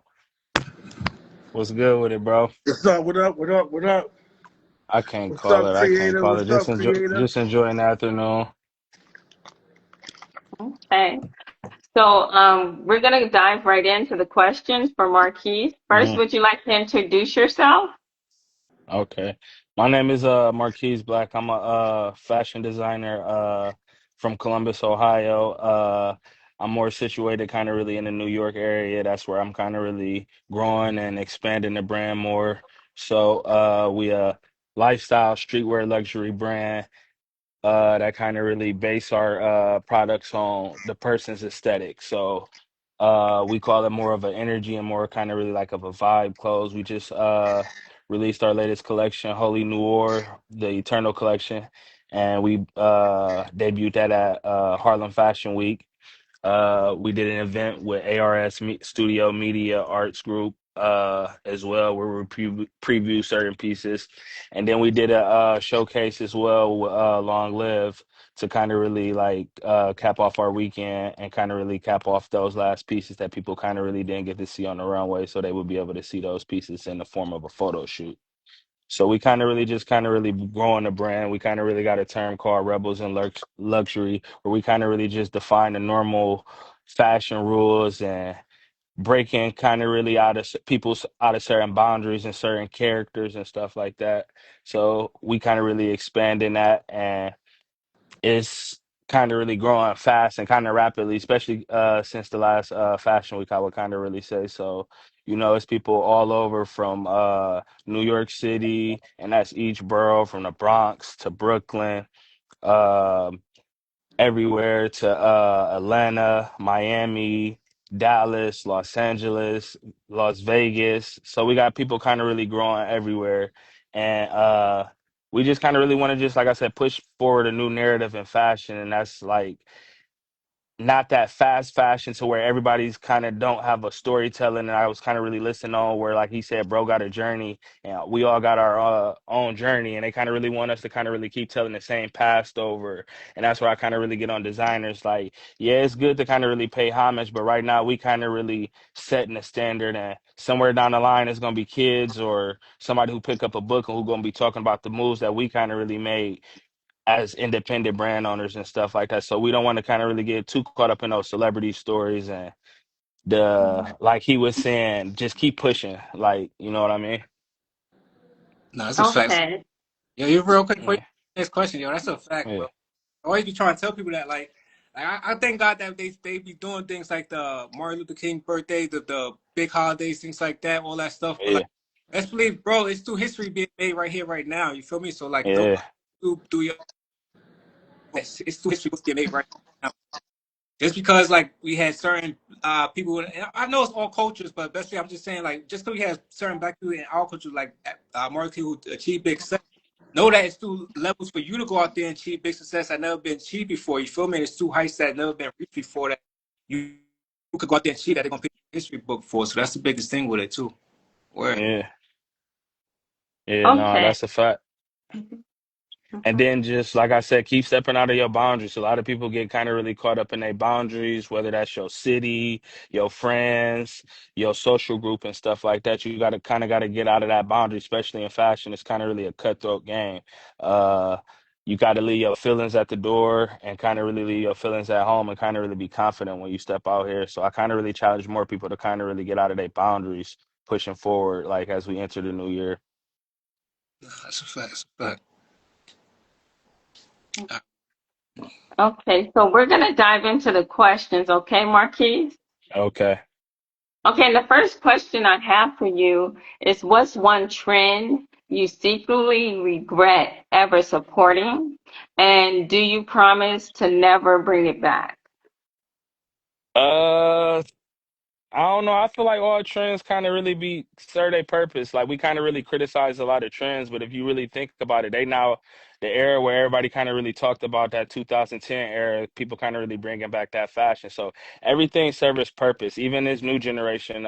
What's good with it, bro? What's up? What up? What up? What up? I can't What's call up, it. I can't creator? call it. What's up, creator? Just enjoying the afternoon. Okay. So we're going to dive right into the questions for Marquise. First, Mm, would you like to introduce yourself? okay. My name is Marquise Black. I'm a fashion designer from Columbus, Ohio. I'm more situated kind of really in the New York area. That's where I'm kind of really growing and expanding the brand more. So we lifestyle streetwear luxury brand that kind of really base our products on the person's aesthetic. So we call it more of an energy and more kind of really like of a vibe clothes. We just released our latest collection, Holy Noir, the Eternal collection, and we debuted that at Harlem Fashion Week. We did an event with Studio Media Arts Group as well, where we preview certain pieces, and then we did a showcase as well with Long Live to kind of really like cap off our weekend and kind of really cap off those last pieces that people kind of really didn't get to see on the runway, so they would be able to see those pieces in the form of a photo shoot. So we kind of really just kind of really growing the brand. We kind of really got a term called Rebels in Luxury, where we kind of really just define the normal fashion rules and breaking kind of really out of people's out of certain boundaries and certain characters and stuff like that. So we kind of really expanding that, and it's kind of really growing fast and kind of rapidly, especially since the last Fashion Week, I would kind of really say. So, it's people all over from New York City, and that's each borough from the Bronx to Brooklyn. um Everywhere to Atlanta, Miami, Dallas, Los Angeles, Las Vegas. So we got people kind of really growing everywhere. And we just kind of really want to just, like I said, push forward a new narrative in fashion. And that's like not that fast fashion to where everybody's kind of don't have a storytelling. And I was kind of really listening on where, like he said, bro got a journey and we all got our own journey, and they kind of really want us to kind of really keep telling the same past over. And that's where I kind of really get on designers. Like, yeah, it's good to kind of really pay homage, but right now we kind of really setting the standard, and somewhere down the line it's going to be kids or somebody who pick up a book and who going to be talking about the moves that we kind of really made as independent brand owners and stuff like that. So we don't want to kind of really get too caught up in those celebrity stories, and like he was saying, just keep pushing. Like, you know what I mean? No, that's a fact. Okay. Yo, you real quick for you. Yeah. Next question, yo. That's a fact, Yeah. bro. I always be trying to tell people that, I thank God that they be doing things like the Martin Luther King birthday, the big holidays, things like that, all that stuff. But Yeah. like, let's believe, bro, it's still history being made right here, right now. You feel me? So like, don't Yeah. do your best. It's still history being made right now. Just because like we had certain people, and I know it's all cultures, but basically I'm just saying like just because we had certain black people in our culture, like Martin King who achieved big success. Know that it's two levels for you to go out there and achieve big success that never been achieved before. You feel me? It's two heights that never been reached before that you could go out there and achieve that they're gonna pick a history book for. So that's the biggest thing with it too. Where Yeah. Yeah. No, Okay. that's a fact. And then just like I said, keep stepping out of your boundaries. A lot of people get kind of really caught up in their boundaries, whether that's your city, your friends, your social group and stuff like that. You got to get out of that boundary, especially in fashion. It's kind of really a cutthroat game. Uh you got to leave your feelings at the door and kind of really leave your feelings at home and kind of really be confident when you step out here. So I kind of really challenge more people to kind of really get out of their boundaries pushing forward, like as we enter the new year. that's a fact. That's a fact. Okay. So we're gonna dive into the questions, okay, Marquise? Okay. Okay, and the first question I have for you is what's one trend you secretly regret ever supporting? And do you promise to never bring it back? Uh, I don't know. I feel like all trends kind of really serve their purpose. Like we kind of really criticize a lot of trends, but if you really think about it, they now the era where everybody kind of really talked about that 2010 era, people kind of really bringing back that fashion. So everything serves its purpose. Even this new generation,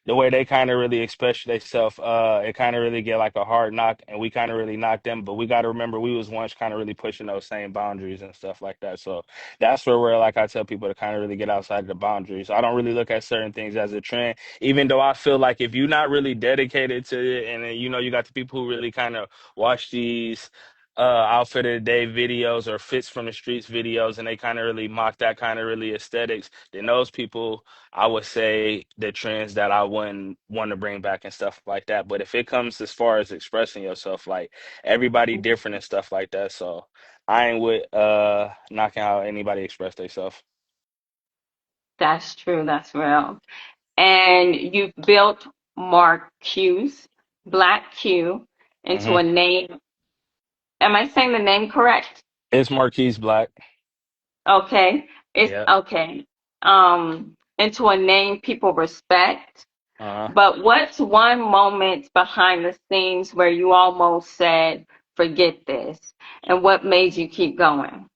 the way they kind of really express themselves, it kind of really get like a hard knock, and we kind of really knock them. But we got to remember we was once kind of really pushing those same boundaries and stuff like that. So that's where we're like I tell people to kind of really get outside of the boundaries. I don't really look at certain things as a trend, even though I feel like if you're not really dedicated to it, and then, you got the people who really kind of watch these outfit of the day videos or fits from the streets videos, and they kind of really mock that kind of really aesthetics, then those people, I would say the trends that I wouldn't want to bring back and stuff like that. But if it comes as far as expressing yourself, like everybody different and stuff like that. So I ain't with knocking how anybody express themselves. That's true, that's real. And you've built Marquise, Black Q, into Hmm. a name. Am I saying the name correct? It's Marquise Black. Okay. It's Yeah. okay. Into a name people respect. Uh-huh. But what's one moment behind the scenes where you almost said, forget this? And what made you keep going?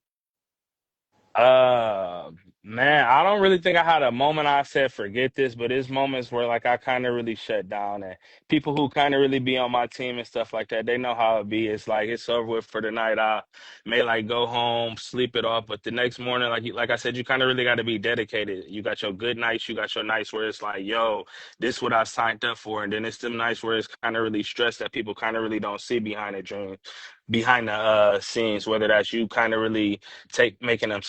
Uh, Man, I don't really think I had a moment I said forget this, but it's moments where like I kind of really shut down, and people who kind of really be on my team and stuff like that, they know how it be. It's like it's over with for the night. I may like go home, sleep it off, but the next morning, like I said, you kind of really got to be dedicated. You got your good nights, you got your nights where it's like, yo, this what I signed up for, and then it's them nights where it's kind of really stressed that people kind of really don't see behind the dream. behind the scenes, whether that's you kind of really making them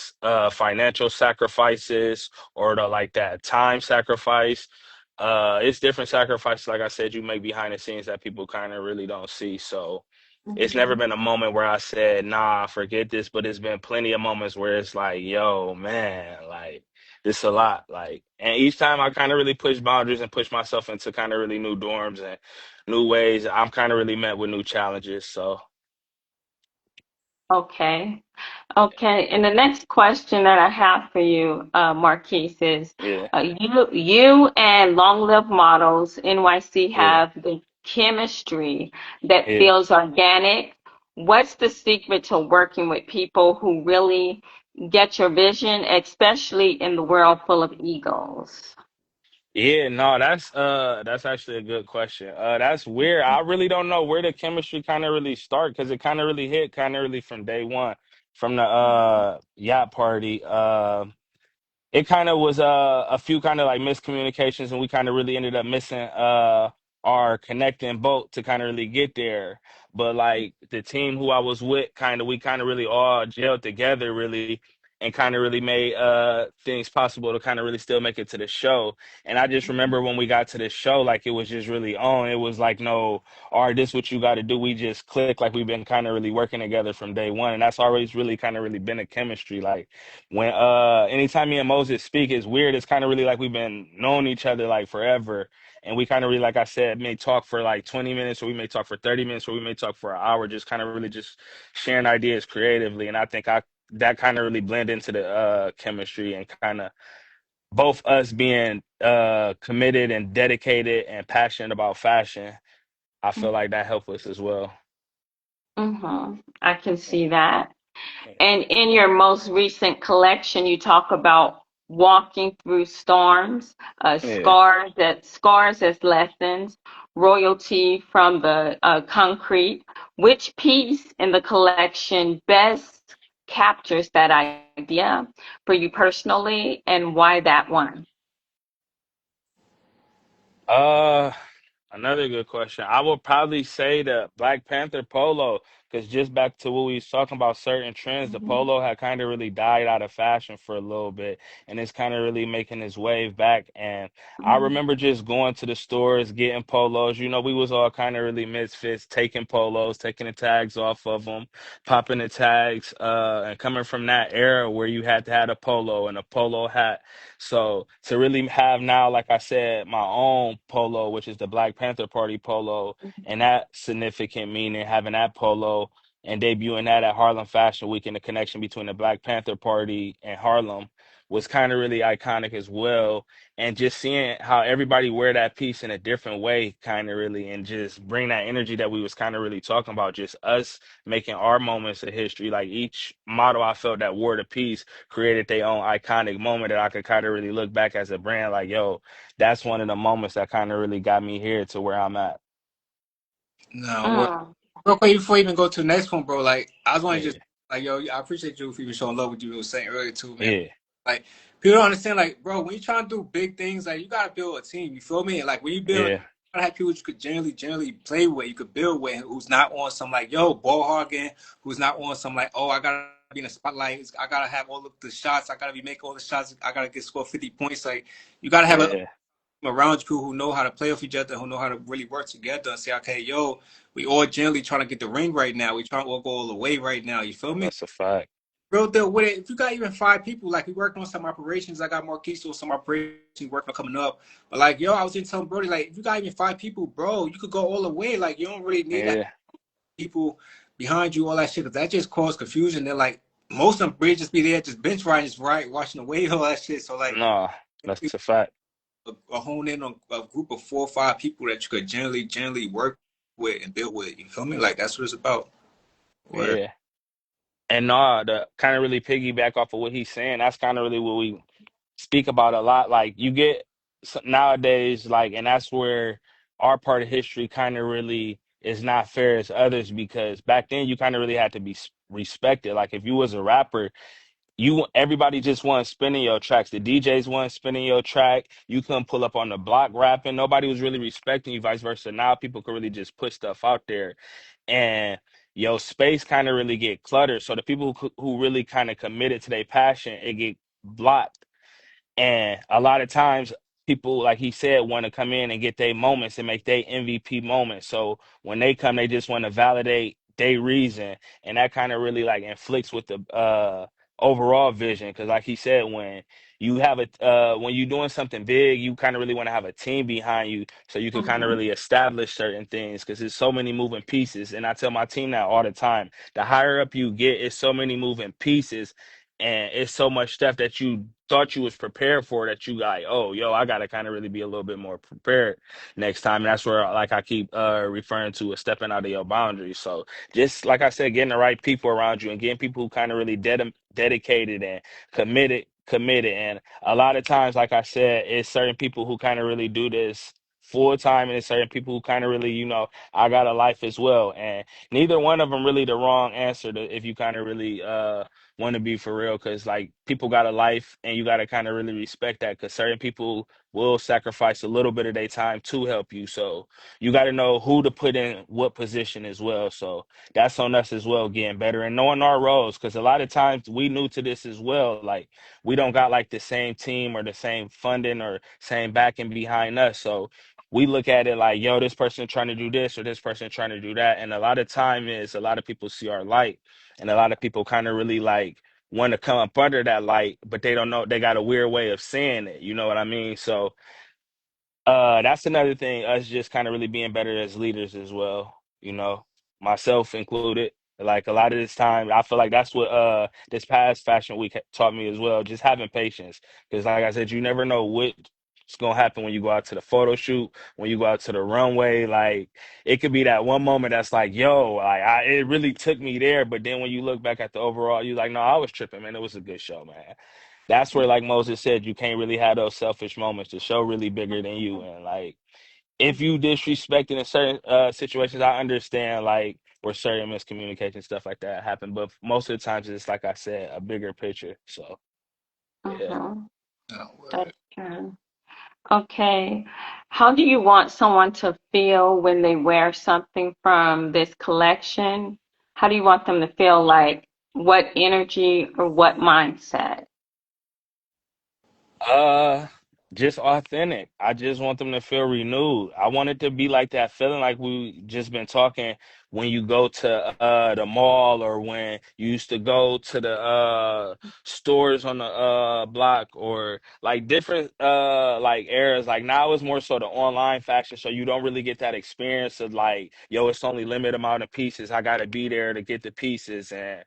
financial sacrifices or the like that time sacrifice. It's different sacrifices, like I said, you make behind the scenes that people kind of really don't see. So it's never Mhm. been a moment where I said, nah, forget this, but it's been plenty of moments where it's like, yo, man, like this a lot. Like, and each time I kind of really push boundaries and push myself into kind of really new dorms and new ways, I'm kind of really met with new challenges. So Okay. Okay. And the next question that I have for you, Marquise, is yeah, you and Long Live Models NYC yeah, have the chemistry that yeah. feels organic. What's the secret to working with people who really get your vision, especially in the world full of egos? Yeah, no, that's actually a good question. That's weird. I really don't know where the chemistry kind of really start because it kind of really hit kind of really from day one, from the yacht party. It kind of was a few kind of like miscommunications, and we kind of really ended up missing our connecting boat to kind of really get there. But like the team who I was with, kind of we kind of really all gelled together really and kind of really made things possible to kind of really still make it to the show. And I just remember when we got to the show, like it was just really on. It was like, no, all right, this what you got to do. We just click like we've been kind of really working together from day one, and that's always really kind of really been a chemistry. Like when anytime me and Moses speak, it's weird. It's kind of really like we've been knowing each other like forever. And we kind of really, like I said, may talk for like 20 minutes, or we may talk for 30 minutes, or we may talk for an hour, just kind of really just sharing ideas creatively. And I think I that kind of really blend into the chemistry and kind of both us being committed and dedicated and passionate about fashion. I feel like that helped us as well. Mm-hmm. I can see that. And in your most recent collection, you talk about walking through storms, Yeah. scars as lessons, royalty from the concrete. Which piece in the collection best captures that idea for you personally, and why that one? Uh, Another good question. I would probably say the Black Panther polo, because just back to what we was talking about, certain trends, the Mhm, polo had kind of really died out of fashion for a little bit, and it's kind of really making its wave back. And I mhm, remember just going to the stores, getting polos. You know, we was all kind of really misfits, taking polos, taking the tags off of them, popping the tags, and coming from that era where you had to have a polo and a polo hat. So to really have now, like I said, my own polo, which is the Black Panther Party polo, and that significant meaning, having that polo and debuting that at Harlem Fashion Week, and the connection between the Black Panther Party and Harlem was kind of really iconic as well. And just seeing how everybody wear that piece in a different way, kind of really, and just bring that energy that we was kind of really talking about, just us making our moments of history. Like each model I felt that wore the piece created their own iconic moment that I could kind of really look back as a brand, like, yo, that's one of the moments that kind of really got me here to where I'm at. No, well, mm, real quick before we even go to the next one, bro. Like, I just want to just Yeah, like, yo, I appreciate you for even showing love what you were saying earlier too, man. yeah, Like, people don't understand, like, bro, when you trying to do big things, like, you gotta build a team. You feel me? And like, when you build, you yeah. gotta have people you could generally play with, you could build with, who's not on some like, yo, ball hogging, who's not on some like, oh, I gotta be in the spotlight, I gotta have all of the shots, I gotta be making all the shots, I gotta get score 50 points. Like, you gotta have a Yeah, around people who know how to play with each other, who know how to really work together and say, okay, yo, we all generally trying to get the ring right now. We trying to all go all the way right now. You feel me? that's a fact. Real deal with it. If you got even 5 people, like we worked on some operations, I got Marquise on some operations working on coming up. But like, yo, I was just telling Brody, like, if you got even 5 people, bro, you could go all the way. Like, you don't really need that Yeah, people behind you, all that shit, because that just caused confusion. They're like, most of them bridge just be there, just bench riding, just right, watching the wave, all that shit. So like, no, that's a fact. hone in on a group of 4 or 5 people that you could generally work with and build with. You feel me? Like that's what it's about. Word. Yeah. And no, to kind of really piggyback off of what he's saying, that's kind of really what we speak about a lot. Like you get nowadays, like, and that's where our part of history kind of really is not fair as others because back then you kind of really had to be respected. Like if you was a rapper, you everybody just wasn't spinning your tracks. The DJs weren't spinning your track. You couldn't pull up on the block rapping. Nobody was really respecting you. Vice versa. Now people can really just put stuff out there, and your space kind of really get cluttered. So the people who really kind of committed to their passion, it get blocked. And a lot of times, people, like he said, want to come in and get their moments and make their MVP moments. So when they come, they just want to validate their reason, and that kind of really like inflicts with the overall vision. Because, like he said, when you're doing something big, you kind of really want to have a team behind you, so you can kind of Mm-hmm. really establish certain things. Because there's so many moving pieces, and I tell my team that all the time. The higher up you get, it's so many moving pieces and it's so much stuff that you thought you was prepared for that you like, oh, yo, I gotta kind of really be a little bit more prepared next time. And that's where, like I keep referring to, is stepping out of your boundaries. So just like I said, getting the right people around you and getting people who kind of really dedicated and committed. And a lot of times, like I said, it's certain people who kind of really do this full time, and it's certain people who kind of really, I got a life as well. And neither one of them really the wrong answer to, if you kind of really want to be for real, because like people got a life and you got to kind of really respect that, because certain people will sacrifice a little bit of their time to help you. So you got to know who to put in what position as well. So that's on us as well, getting better and knowing our roles, because a lot of times we new to this as well. Like we don't got like the same team or the same funding or same backing behind us. So we look at it like, yo, this person trying to do this or this person trying to do that. And a lot of time is a lot of people see our light, and a lot of people kind of really like want to come up under that light, but they don't know, they got a weird way of saying it. You know what I mean? So that's another thing, us just kind of really being better as leaders as well, myself included. Like a lot of this time, I feel like that's what this past fashion week taught me as well, just having patience. Because like I said, you never know what's gonna happen when you go out to the photo shoot, when you go out to the runway. Like it could be that one moment that's like, yo, it really took me there. But then when you look back at the overall, you're like, no, I was tripping, man. It was a good show, man. That's where, like Moses said, you can't really have those selfish moments. The show really bigger than you. And like, if you disrespected in certain situations, I understand like where certain miscommunication stuff like that happen. But most of the times, it's like I said, a bigger picture. So yeah. Mm-hmm. No, That's true. Okay. How do you want someone to feel when they wear something from this collection? How do you want them to feel, like what energy or what mindset? Uh, just authentic. I just want them to feel renewed. I want it to be like that feeling like we just been talking when you go to the mall, or when you used to go to the stores on the block, or like different like eras. Like now it's more so the online fashion, so you don't really get that experience of like, yo, it's only limited amount of pieces. I gotta be there to get the pieces. And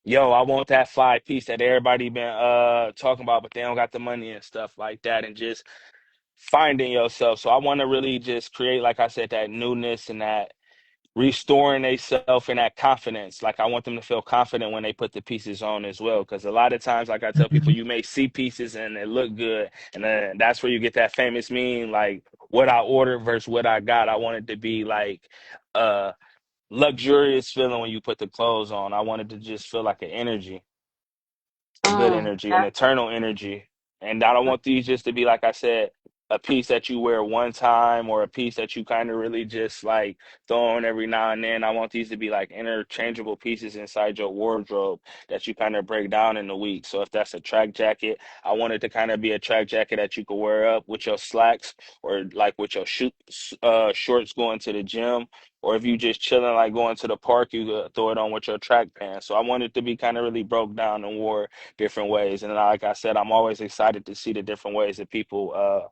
yo, I want that fly piece that everybody been talking about, but they don't got the money and stuff like that, and just finding yourself. So I want to really just create, like I said, that newness and that restoring themselves and that confidence. Like I want them to feel confident when they put the pieces on as well. Because a lot of times, like I tell people, you may see pieces and they look good, and then that's where you get that famous meme, like what I ordered versus what I got. I want it to be like uh luxurious feeling when you put the clothes on. I wanted to just feel like an energy, a good energy, an That's eternal energy. And I don't want these just to be, like I said, a piece that you wear one time, or a piece that you kind of really just like throw on every now and then. I want these to be like interchangeable pieces inside your wardrobe that you kind of break down in the week. So if that's a track jacket, I want it to kind of be a track jacket that you could wear up with your slacks, or like with your shorts going to the gym. Or if you just chilling, like going to the park, you could throw it on with your track pants. So I want it to be kind of really broke down and wore different ways. And like I said, I'm always excited to see the different ways that people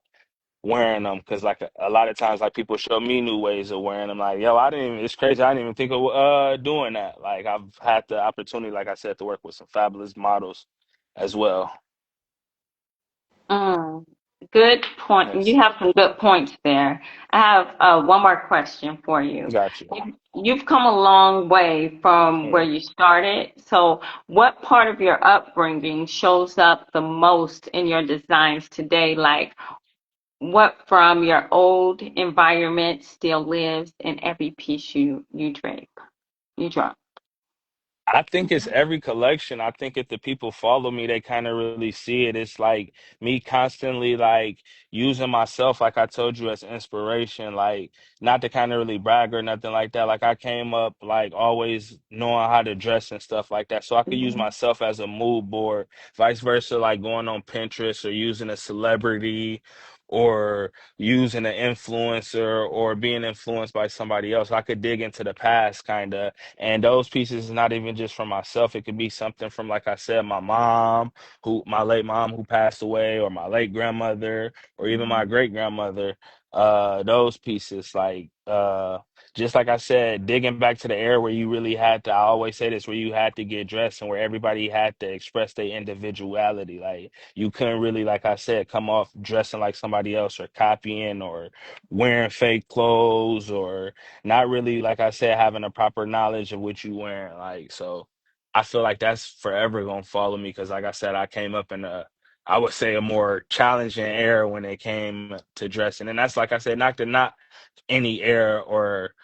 wearing them, because like a lot of times, like people show me new ways of wearing them. Like, yo, I didn't even, it's crazy. I didn't even think of doing that. Like I've had the opportunity, like I said, to work with some fabulous models as well. mm, good point. Yes, You have some good points there. I have one more question for you. got you. You've come a long way from where Mm. you started. So, what part of your upbringing shows up the most in your designs today? Like, what from your old environment still lives in every piece you drape, you draw? I think it's every collection. I think if the people follow me, they kind of really see it. It's like me constantly like using myself, like I told you, as inspiration, like not to kind of really brag or nothing like that. Like I came up like always knowing how to dress and stuff like that. So I could use Mhm. myself as a mood board, vice versa, like going on Pinterest or using a celebrity or using an influencer or being influenced by somebody else. I could dig into the past kind of, and those pieces is not even just from myself. It could be something from, like I said, my mom, my late mom who passed away, or my late grandmother, or even my great grandmother. Those pieces, like, just like I said, digging back to the era where you really had to, I always say this, where you had to get dressed and where everybody had to express their individuality. Like, you couldn't really, like I said, come off dressing like somebody else or copying or wearing fake clothes or not really, like I said, having a proper knowledge of what you wearing. Like, so I feel like that's forever gonna follow me because, like I said, I came up in I would say, a more challenging era when it came to dressing. And that's, like I said, not to not any era or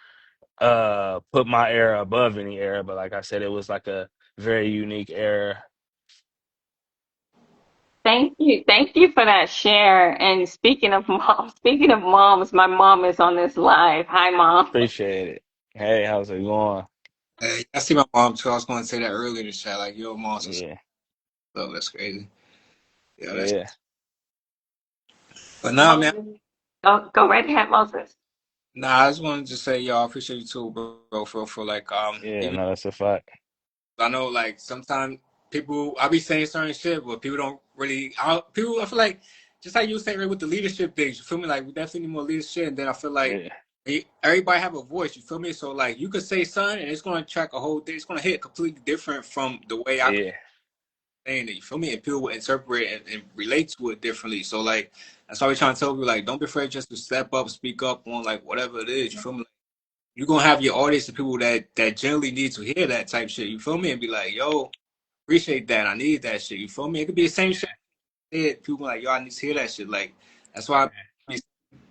put my era above any era, but like I said, it was like a very unique era. Thank you. Thank you for that share. And speaking of moms, my mom is on this live. Hi, mom. Appreciate it. Hey, how's it going? Hey, I see my mom too. I was going to say that earlier in the chat. Like, yo, mom, so Yeah, stuff. That's crazy. Yeah, that's. yeah, But nah, man. Moses. Go right ahead, Moses. Nah, I just wanted to say, yo, I appreciate you too, bro. For like, yeah. even No, that's a fact. I know, like sometimes people, I be saying certain shit, but people don't really. People, I feel like, just like you were saying right, with the leadership things. You feel me? Like we definitely need more leadership, and then I feel like Yeah, everybody have a voice. You feel me? So like you could say something, and it's gonna track a whole thing. It's gonna hit completely different from the way I yeah, saying it. You feel me? And people will interpret it and relate to it differently. So like that's why we're trying to tell people like don't be afraid just to step up, speak up on like whatever it is. You feel me? Like, you're gonna have your audience of people that generally need to hear that type shit. You feel me? And be like, yo, appreciate that. I need that shit. You feel me? It could be the same shit. People like, yo, I need to hear that shit. Like that's why you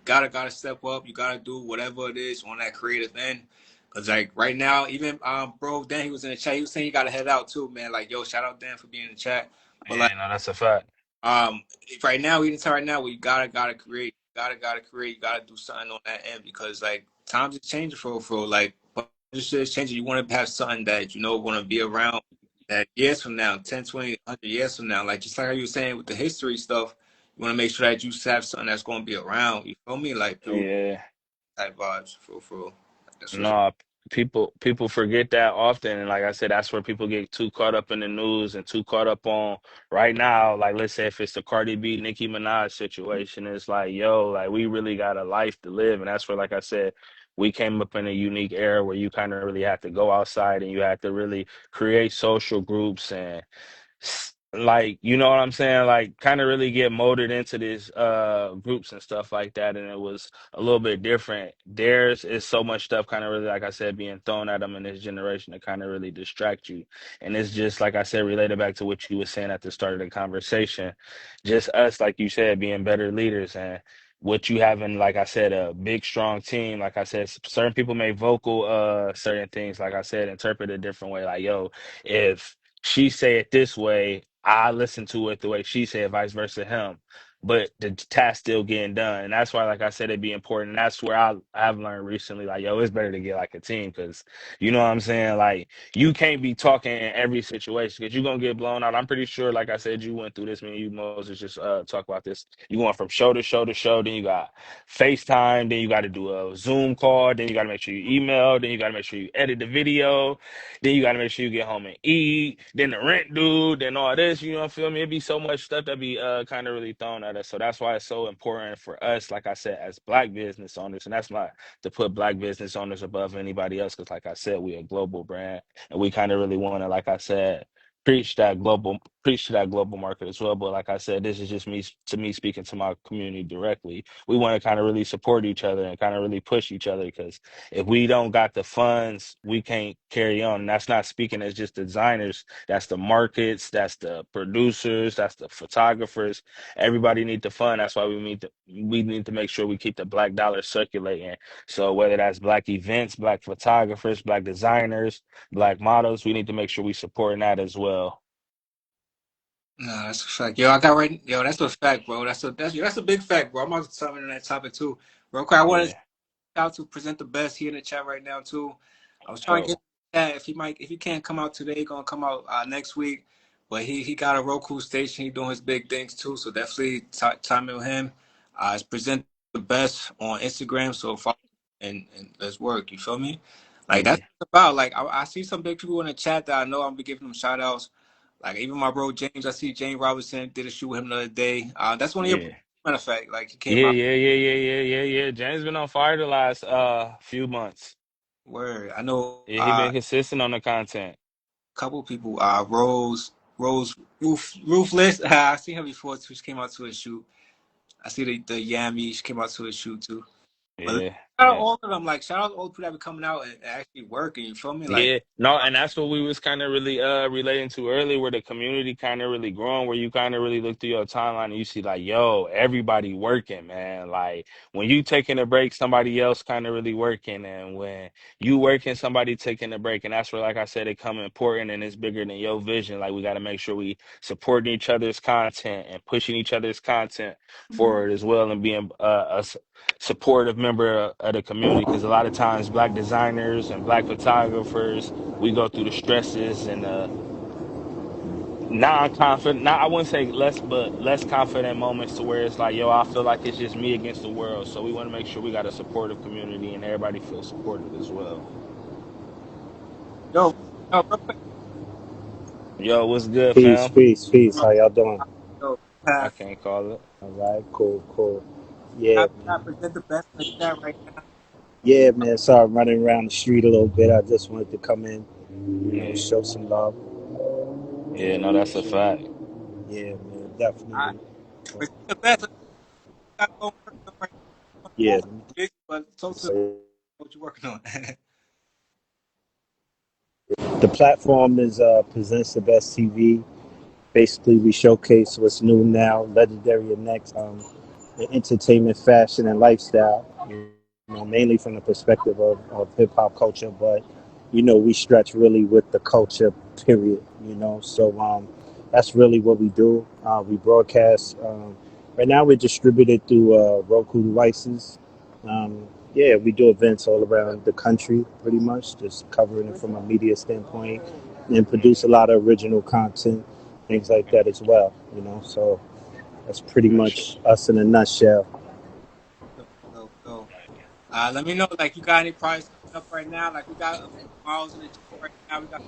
gotta step up. You gotta do whatever it is on that creative end. Cause like right now, even bro, Dan, he was in the chat. He was saying he gotta head out too, man. Like, yo, shout out Dan for being in the chat. But like yeah. No, that's a fact. um, right now, we didn't right now, we gotta create, gotta create, gotta do something on that end because like times are changing for like but this shit is changing. You want to have something that you know going to be around that years from now, 10, 20, 100 years from now. Like just like how you were saying with the history stuff, you want to make sure that you have something that's going to be around. You feel me? Like people Yeah. type vibes for that's what's No, people forget that often, and like I said, that's where people get too caught up in the news and too caught up on right now. Like, let's say if it's the Cardi B, Nicki Minaj situation, it's like, yo, like we really got a life to live, and that's where, like I said, we came up in a unique era where you kind of really have to go outside and you have to really create social groups and like, you know what I'm saying, like kind of really get molded into these groups and stuff like that, and it was a little bit different. Theirs is so much stuff kind of really, like I said, being thrown at them in this generation to kind of really distract you. And it's just like I said, related back to what you were saying at the start of the conversation, just us, like you said, being better leaders and what you having, like I said, a big strong team. Like I said, certain people may vocal certain things, like I said, interpret a different way. Like, yo, if she say it this way, I listen to it the way she said, vice versa him. But the task still getting done. And that's why, like I said, it'd be important. And that's where I've learned recently, like, yo, it's better to get like a team because you know what I'm saying? Like, you can't be talking in every situation because you're gonna get blown out. I'm pretty sure, like I said, you went through this, me and you, Moses, just talk about this. You going from show to show to show, then you got FaceTime, then you got to do a Zoom call, then you got to make sure you email, then you got to make sure you edit the video, then you got to make sure you get home and eat, then the rent due, then all this, you know, feel me? It'd be so much stuff that be kind of really thrown at us. So that's why it's so important for us, like I said, as black business owners, and that's my to put black business owners above anybody else, because like I said, we a global brand and we kind of really want to, like I said, preach that global preach to that global market as well. But like I said, this is just me speaking to my community directly. We want to kind of really support each other and kind of really push each other because if we don't got the funds, we can't carry on. And that's not speaking as just designers. That's the markets, that's the producers, that's the photographers. Everybody need the fund. That's why we need to make sure we keep the black dollar circulating. So whether that's black events, black photographers, black designers, black models, we need to make sure we supporting that as well. No, that's a fact. Yo, I got right. Yo, that's a fact, bro. That's a big fact, bro. I'm about to comment on that topic too. Real quick, I want to Yeah, shout out to present the best here in the chat right now too. I was trying to dope. get that if he can't come out today, he gonna come out next week. But he got a Roku station. He doing his big things too. So definitely time with him. It's present the best on Instagram. So follow and let's work. You feel me? Like that's Yeah, what it's about. Like I see some big people in the chat that I know I'm gonna be giving them shout outs. Like even my bro James, I see James Robinson did a shoot with him the other day. That's one of your yeah. matter of fact. Like he came Yeah, out. yeah, yeah, yeah, yeah, yeah, yeah. James been on fire the last few months. Word. I know Yeah, he been consistent on the content. a couple people. Ruthless. I seen her before too. She came out to a shoot. I see the Yami. She came out to a shoot too. But Yeah, shout out yeah. all of them. Like shout out all the people that be coming out and actually working. You feel me? Like Yeah, no, and that's what we was kind of really relating to earlier, where the community kind of really growing, where you kind of really look through your timeline and you see like, yo, everybody working, man. Like when you taking a break, somebody else kind of really working, and when you working, somebody taking a break, and that's where, like I said, it come important and it's bigger than your vision. Like we got to make sure we supporting each other's content and pushing each other's content forward as well, and being supportive member of the community because a lot of times black designers and black photographers we go through the stresses and non-confident, not I wouldn't say less but less confident moments to where it's like, yo, I feel like it's just me against the world. So we want to make sure we got a supportive community and everybody feels supported as well. yo, real quick. Yo, what's good, Peace, fam? peace, peace. How y'all doing? Yo, I can't call it. All right, cool, cool. Yeah, I man. present the best in the chat right now. Yeah, man. Sorry, I'm running around the street a little bit. I just wanted to come in, Yeah, show some love. yeah, no, that's a fact. Yeah, man, I definitely. present the best. Got going on right now. Yeah. Busy, but talk to So what you working on. the platform is presents the best TV. Basically, we showcase what's new now, legendary and next, the entertainment, fashion, and lifestyle. Mainly from the perspective of hip hop culture, but we stretch really with the culture. Period. So that's really what we do. We broadcast. Right now, we're distributed through Roku devices. Yeah, we do events all around the country, pretty much, just covering it from a media standpoint, and produce a lot of original content, things like that as well. So that's pretty Gotcha. much us in a nutshell. So, let me know, like, you got any prize coming up right now? Like, we got Miles in the chat right now. We got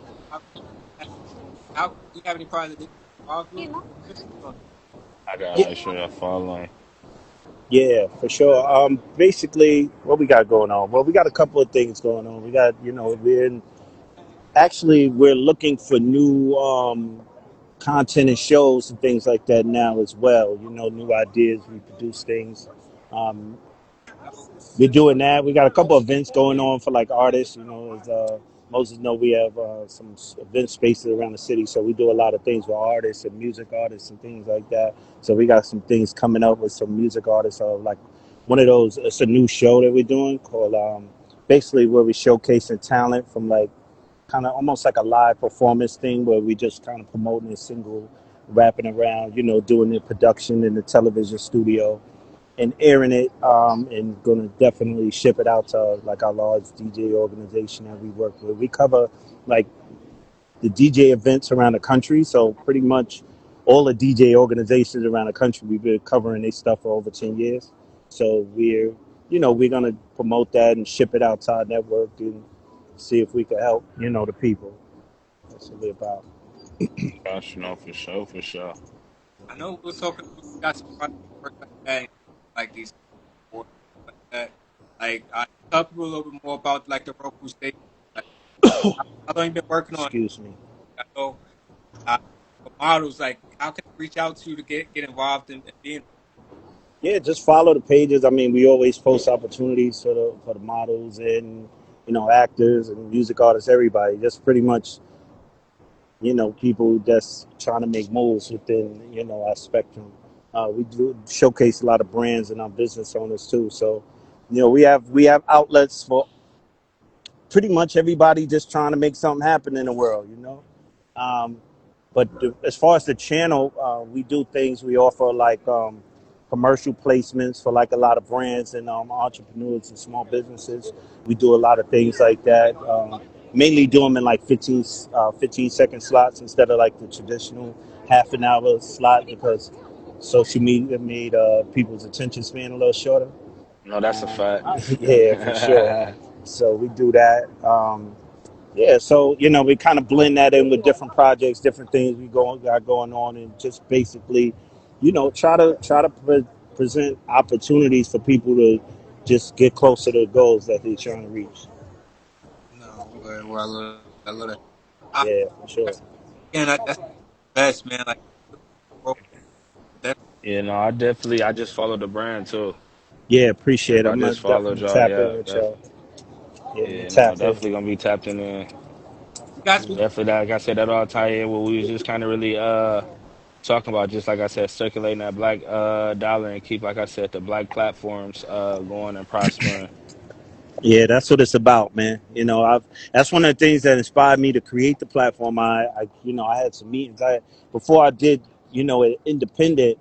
how do you have any prize that Miles real quick? I gotta Yeah, make sure that following. yeah, for sure. Basically, what we got going on? Well, we got a couple of things going on. We got, we're looking for new content and shows and things like that now as well. New ideas. We produce things. Um, we're doing that. We got a couple of events going on for like artists. As Moses know, we have some event spaces around the city, so we do a lot of things with artists and music artists and things like that. So we got some things coming up with some music artists. Like one of those, it's a new show that we're doing called basically where we showcasing talent from like kind of almost like a live performance thing where we just kind of promoting a single, rapping around, doing the production in the television studio and airing it, and going to definitely ship it out to like our large DJ organization that we work with. We cover like the DJ events around the country, so pretty much all the DJ organizations around the country, we've been covering their stuff for over 10 years. So we're going to promote that and ship it out to our network and see if we can help, the people. That's what we're about. Gosh, no, for sure, for sure. I know we were talking about you got some projects work like that, like these boards like that. Like, tell people a little bit more about like the Roku station. Like, how long you been working on it? Excuse me. I know. Uh, models? Like, how can they reach out to you to get involved in being? Yeah, just follow the pages. I mean, we always post opportunities for the models and actors and music artists, everybody. Just pretty much people that's trying to make moves within our spectrum. We do showcase a lot of brands and our business owners too. So, we have outlets for pretty much everybody just trying to make something happen in the world. Um, but as far as the channel, we do things. We offer like commercial placements for like a lot of brands and entrepreneurs and small businesses. We do a lot of things like that. Mainly do them in like 15-second slots instead of like the traditional half an hour slot because social media made people's attention span a little shorter. No, that's a fact. Yeah, for sure. So we do that. Yeah, so we kind of blend that in with different projects, different things we got going on, and just basically, try to present opportunities for people to just get closer to the goals that they're trying to reach. No, well, I love, I love that. I, Yeah, for sure. again, that's the best, man. Like, bro, that, No, I just followed the brand too. Yeah, appreciate Yep, it. I I'm gonna just followed definitely y'all. tap in Yeah, with y'all. Yeah, I'm gonna no, tap in. definitely gonna be tapping in. you guys, Definitely, like I said, that all tie in what we was just kind of really talking about. Just like I said, circulating that black dollar and keep, like I said, the black platforms going and prospering. Yeah, that's what it's about, man. I've that's one of the things that inspired me to create the platform. I had some meetings. Before I did, it independent.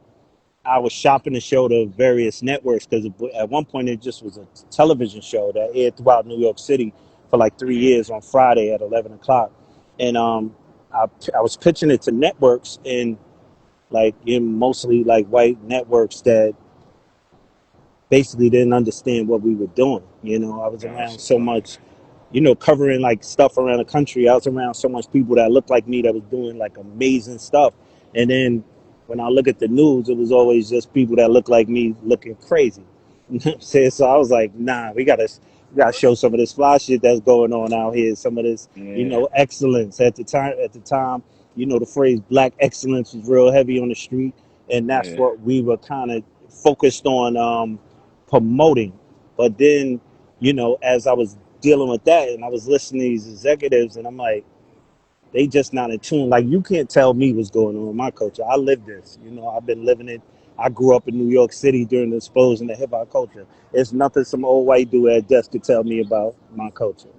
I was shopping the show to various networks because at one point it just was a television show that aired throughout New York City for like 3 years on Friday at 11 o'clock, and I was pitching it to networks and like mostly like white networks that basically didn't understand what we were doing. I was around so much, covering like stuff around the country. I was around so much people that looked like me that was doing like amazing stuff. And then when I look at the news, it was always just people that look like me looking crazy. You know what I'm saying? So I was like, nah, we gotta show some of this fly shit that's going on out here. Some of this, Yeah, excellence. At the time, the phrase black excellence was real heavy on the street. And that's yeah, what we were kind of focused on promoting. But then, as I was dealing with that and I was listening to these executives and I'm like, they just not in tune. Like you can't tell me what's going on in my culture. I live this. I've been living it. I grew up in New York City during the explosion of hip hop culture. It's nothing some old white dude at desk could tell me about my culture.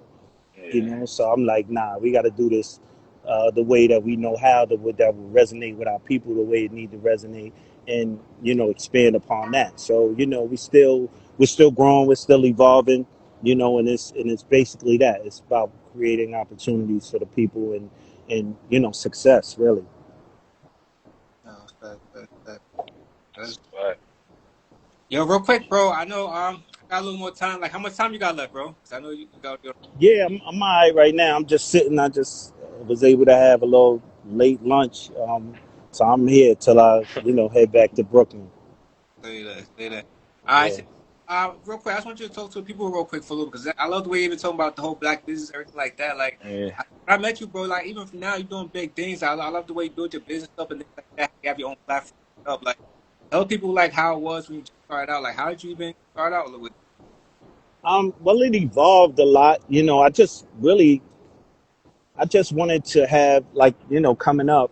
yeah, So I'm like, nah, we got to do this the way that we know how, that will resonate with our people, the way it need to resonate, and expand upon that. So we're still growing, we're still evolving, and it's basically that. It's about creating opportunities for the people and success really. no, that. That's, but yo, real quick, bro. I know I got a little more time. Like, how much time you got left, bro? Because I know you got your Yeah, I'm all right right now. I'm just sitting. I just was able to have a little late lunch, so I'm here till I head back to Brooklyn. say that, say that. All right, Yeah. so, real quick, I just want you to talk to people real quick for a little because I love the way you even talking about the whole black business, everything like that. Like, yeah, when I met you, bro. Like, even from now, you're doing big things. I love the way you build your business up and things like that. You have your own platform up. Like, tell people like how it was when you just started out. Like, how did you even start out with? Well, it evolved a lot. I just wanted to have like coming up.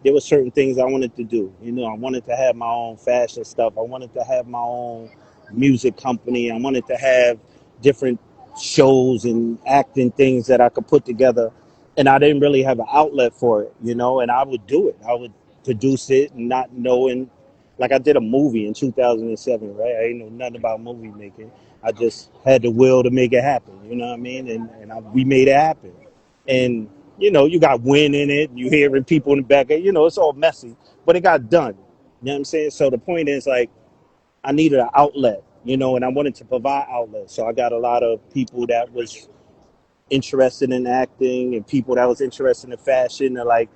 There were certain things I wanted to do. I wanted to have my own fashion stuff. I wanted to have my own music company. I wanted to have different shows and acting things that I could put together. And I didn't really have an outlet for it. And I would do it. I would produce it, not knowing. Like I did a movie in 2007, right? I didn't know nothing about movie making. I Okay. just had the will to make it happen. You know what I mean? And we made it happen. And you got wind in it. You hearing people in the back. It's all messy, but it got done. You know what I'm saying? So the point is, like, I needed an outlet, and I wanted to provide outlets. So I got a lot of people that was interested in acting and people that was interested in fashion to like,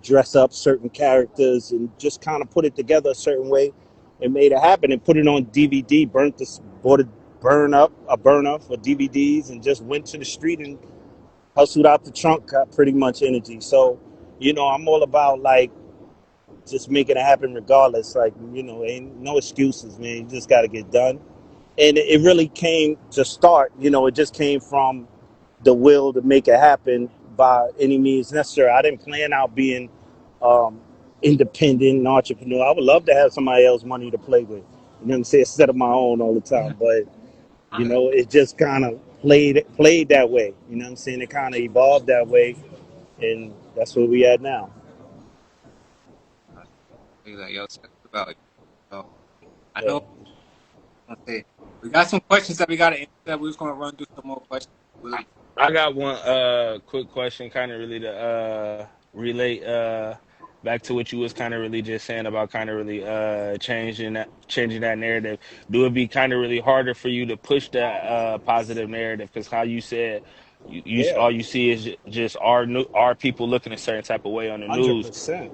dress up certain characters and just kind of put it together a certain way and made it happen and put it on DVD, bought a burner for DVDs and just went to the street and hustled out the trunk, got pretty much energy. So, I'm all about like just making it happen regardless. Like, ain't no excuses, man. You just got to get done. And it really came to start, it just came from the will to make it happen by any means necessary. I didn't plan out being um, independent and entrepreneur. I would love to have somebody else's money to play with, you know what I'm saying, instead of my own all the time. But, it just kind of played that way. You know what I'm saying? It kind of evolved that way. And that's where we at now. Like, yo, check it out. So, I Yeah. know. Okay, we got some questions that we got to answer. We're just gonna run through some more questions. I got one quick question, kind of really to relate back to what you was kind of really just saying about kind of really changing that narrative. Do it be kind of really harder for you to push that positive narrative? Because how you said Yeah. all you see is just our people looking a certain type of way on the news. 100%.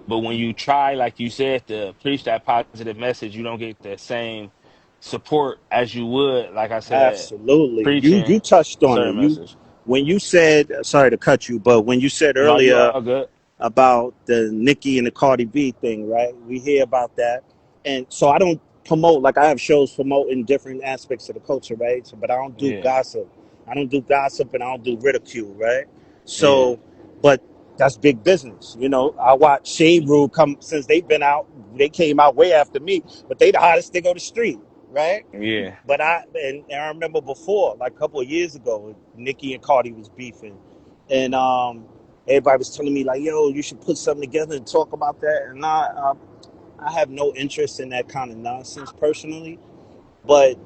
But when you try, like you said, to preach that positive message, you don't get the same support as you would, like I said, Absolutely. You preaching touched a on it. certain You message. When you said, sorry to cut you, but when you said No, you earlier all good. about the Nicki and the Cardi B thing, right? We hear about that. And so I don't promote, like I have shows promoting different aspects of the culture, right? So, but I don't do Yeah, gossip. I don't do gossip and I don't do ridicule, right? yeah, So, but that's big business. I watch Shade Room come since they've been out. They came out way after me, but they the hottest thing on the street, right? yeah, But I remember before, like a couple of years ago, Nicki and Cardi was beefing, and everybody was telling me like, "Yo, you should put something together and talk about that." And I have no interest in that kind of nonsense personally. But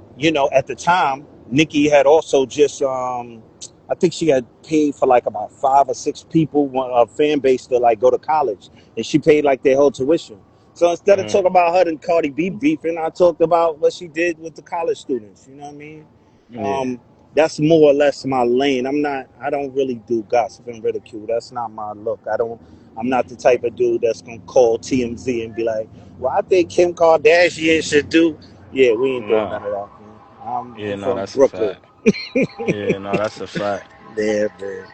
at the time, Nikki had also just I think she had paid for like about 5 or 6 people, a fan base to like go to college, and she paid like their whole tuition. So instead of hmm talking about her and Cardi B beefing, I talked about what she did with the college students. You know what I mean? yeah, Um, that's more or less my lane. I don't really do gossip and ridicule. That's not my look. I'm not the type of dude that's gonna call TMZ and be like, "Well, I think Kim Kardashian should do." Yeah, we ain't doing none no, of that. Man. I'm yeah, no, from that's a Brooklyn. fact. Yeah, no, that's a fact. Yeah, man.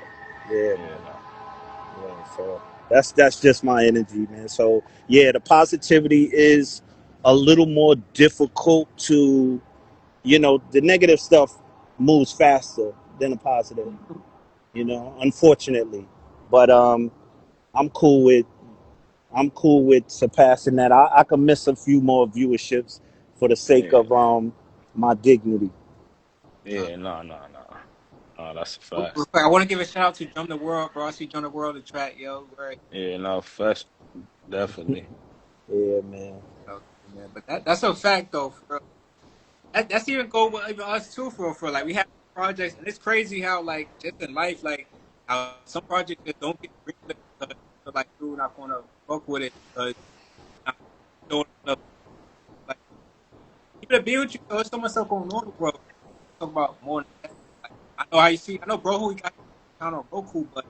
Yeah, Yeah, man. no, Yeah, so that's just my energy, man. So yeah, the positivity is a little more difficult to, the negative stuff moves faster than the positive, unfortunately. But I'm cool with I'm cool with surpassing that. I can miss a few more viewerships for the sake yeah, of my dignity. yeah, no, no, no, no, that's a Real fact. quick, I want to give a shout out to Drum the World, bro. I see Drum the World the track, yo. Where Yeah, no, first, definitely. Yeah, man. man. But that's a fact though, for real. That's even go with even us too, for real. Like we have projects, and it's crazy how like just in life, like how some projects just don't get greenlit because like we're not gonna fuck with it because not doing enough. Like even to be with you, there's so much stuff going on, bro. Talk about more than that. Like, I know how you see. I know, bro, who he got on Roku, but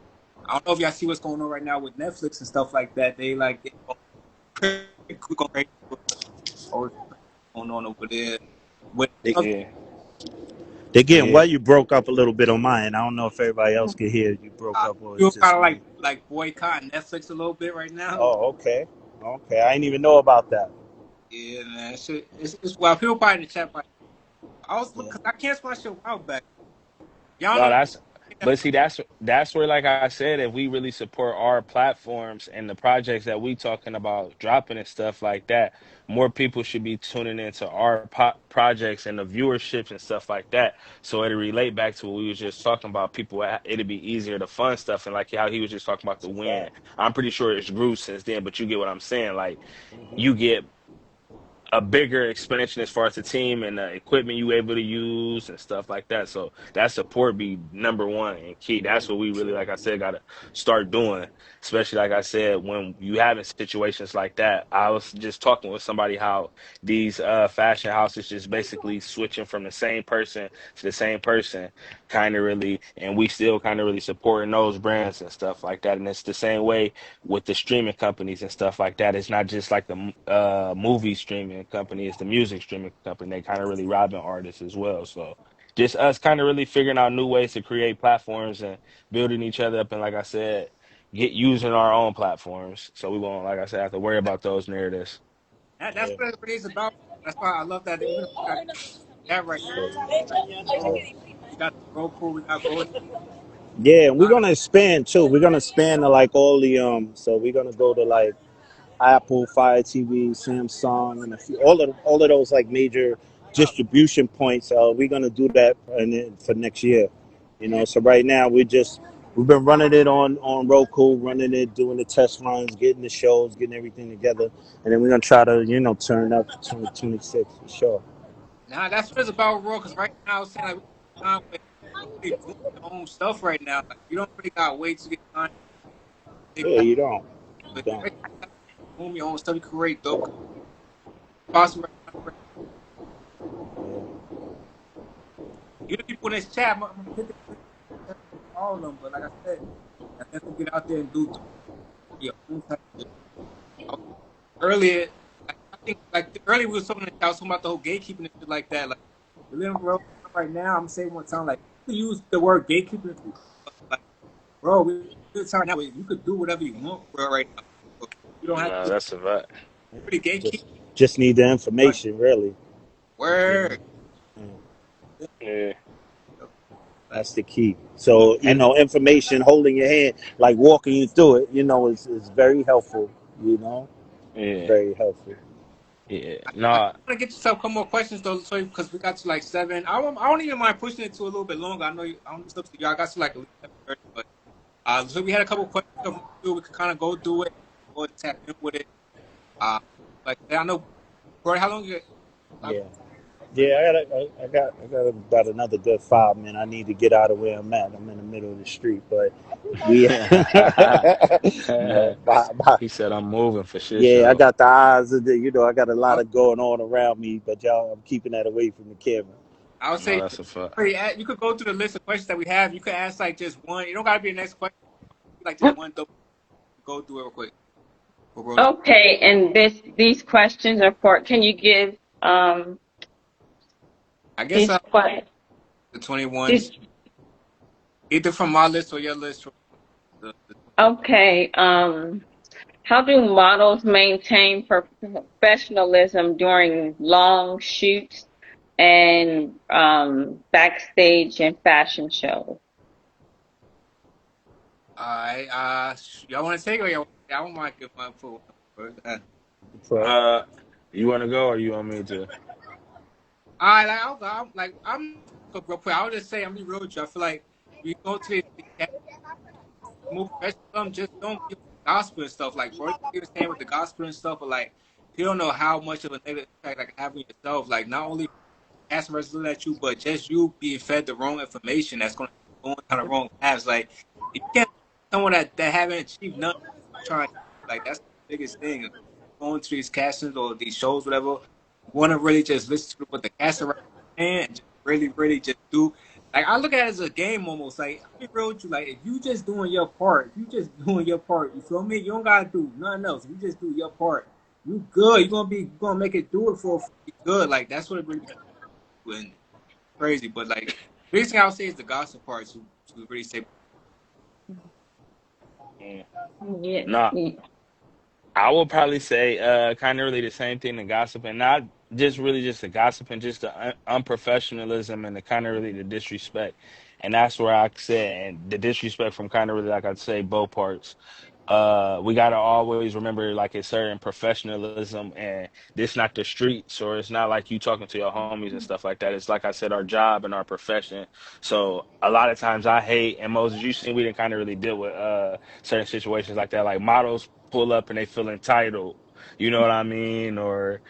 I don't know if y'all see what's going on right now with Netflix and stuff like that. They go crazy with what's going on over there. With They Yeah, they getting yeah. well. You broke up a little bit on mine. I don't know if everybody else can hear you broke up or you it's kind just of me. like boycotting Netflix a little bit right now. Oh, okay, okay. I didn't even know about that. Yeah, man, shit, it's well, people probably in the chat. Probably, I was Yeah. because I canceled my shit a while back. Y'all No, know that's but see that's where like I said, if we really support our platforms and the projects that we talking about dropping and stuff like that, more people should be tuning into our projects and the viewerships and stuff like that. So it'll relate back to what we was just talking about. People, it'd be easier to fund stuff and like how he was just talking about It's the a win. fact. I'm pretty sure it's grew since then, but you get what I'm saying. Like Hmm. you get a bigger expansion as far as the team and the equipment you able to use and stuff like that. So that support be number one and key. That's what we really, like I said, got to start doing. Especially like I said, when you having situations like that. I was just talking with somebody how these fashion houses just basically switching from the same person to the same person, kind of really, and we still kind of really supporting those brands and stuff like that. And it's the same way with the streaming companies and stuff like that. It's not just like the movie streaming company; it's the music streaming company. They kind of really robbing artists as well. So just us kind of really figuring out new ways to create platforms and building each other up. And like I said, get using our own platforms, so we won't, like I said, have to worry about those narratives. That's Yeah. what it is about. That's why I love that. Even if we got that right now, like, oh, we got the Roku, we got Golden. Yeah, and we're gonna expand too. We're gonna expand to like all the so we're gonna go to like Apple, Fire TV, Samsung, and a few, all of those like major distribution points. We're gonna do that for next year. You Yeah. know, so right now we've been running it on Roku, running it, doing the test runs, getting the shows, getting everything together, and then we're gonna try to turn up to 2026 for sure. Nah, that's what it's about, bro. Because right now, I'm saying like we time where you really doing your own stuff right now. Like you don't really got to wait to get time. To take Yeah, that. you But don't. right now, you doing your own stuff. You create dope, possible right now. Right? You the people in this chat, I'm gonna hit the all of them. But like I said, I think to get out there and do your own type of shit. Earlier, I think like earlier we was talking, I was talking about the whole gatekeeping and shit like that. Like, bro, right now I'm saying one time like you could use the word gatekeeping. Like, bro, we're time now. You could do whatever you want, bro, right now. Bro. You don't have No, to that's a fact. really gatekeep. Just need the But information, really. You know. word, Yeah, That's the key. So, and information holding your hand, like walking you through it, is very helpful, yeah, very helpful. yeah. I No, want to get yourself a couple more questions though, so because we got to like 7. I don't even mind pushing it to a little bit longer. I know you. I don't. It's up to y'all. I got to like at least 7:30, but so we had a couple questions. So we could kind of go through it, go tap in with it. Uh, like I know, bro. How long you? Like, Yeah. Yeah, I got about another good 5 minutes. I need to get out of where I'm at. I'm in the middle of the street, but we, he said I'm moving for shit yeah, I show. got the eyes of I got a lot of going on around me, but y'all, I'm keeping that away from the camera. I would No, say that's a fact. you could go through the list of questions that we have. You could ask like just one. You don't got to be the next question. Like just one. Go through it real quick. For bros. Okay, and these questions are for, can you give um I guess these que the 21s these either from my list or your list. From the okay, how do models maintain professionalism during long shoots and backstage and fashion shows? Alright, y'all want to take it or y'all? I don't mind give my foot first. So, Uh, you want to go or you want me to? Alright, like I'll go. I'm go real quick. I'll just say I'm be real with you. I feel like we go to the more professional, just don't be gospel and stuff. Like, bro, you understand with the gospel and stuff, but like, you don't know how much of a negative impact like having yourself. Like, not only asking person looking at you, but just you being fed the wrong information that's going to go down the wrong paths. Like, if you can't someone that haven't achieved nothing, trying like that's the biggest thing. Going to these castings or these shows, whatever, want to really just listen to what the cast are saying and just really, really just do. Like I look at it as a game almost. Like I be real with you. Like if you just doing your part, if you just doing your part, you feel me? You don't gotta do nothing else. If you just do your part, you good. You gonna make it do it for good. Like that's what it really and crazy. But like, the biggest thing I would say is the gossip part to really say. Yeah. Yeah. No, I will probably say kind of really the same thing, the gossip, and not just really just the gossip and just the unprofessionalism and the kind of really the disrespect. And that's where I said, and the disrespect from kind of really, like I'd say, both parts. We gotta always remember like a certain professionalism, and this not the streets, or it's not like you talking to your homies and stuff like that. It's like I said, our job and our profession. So a lot of times I hate, and Moses, you seen we didn't kind of really deal with certain situations like that. Like models pull up and they feel entitled. You know what I mean? Or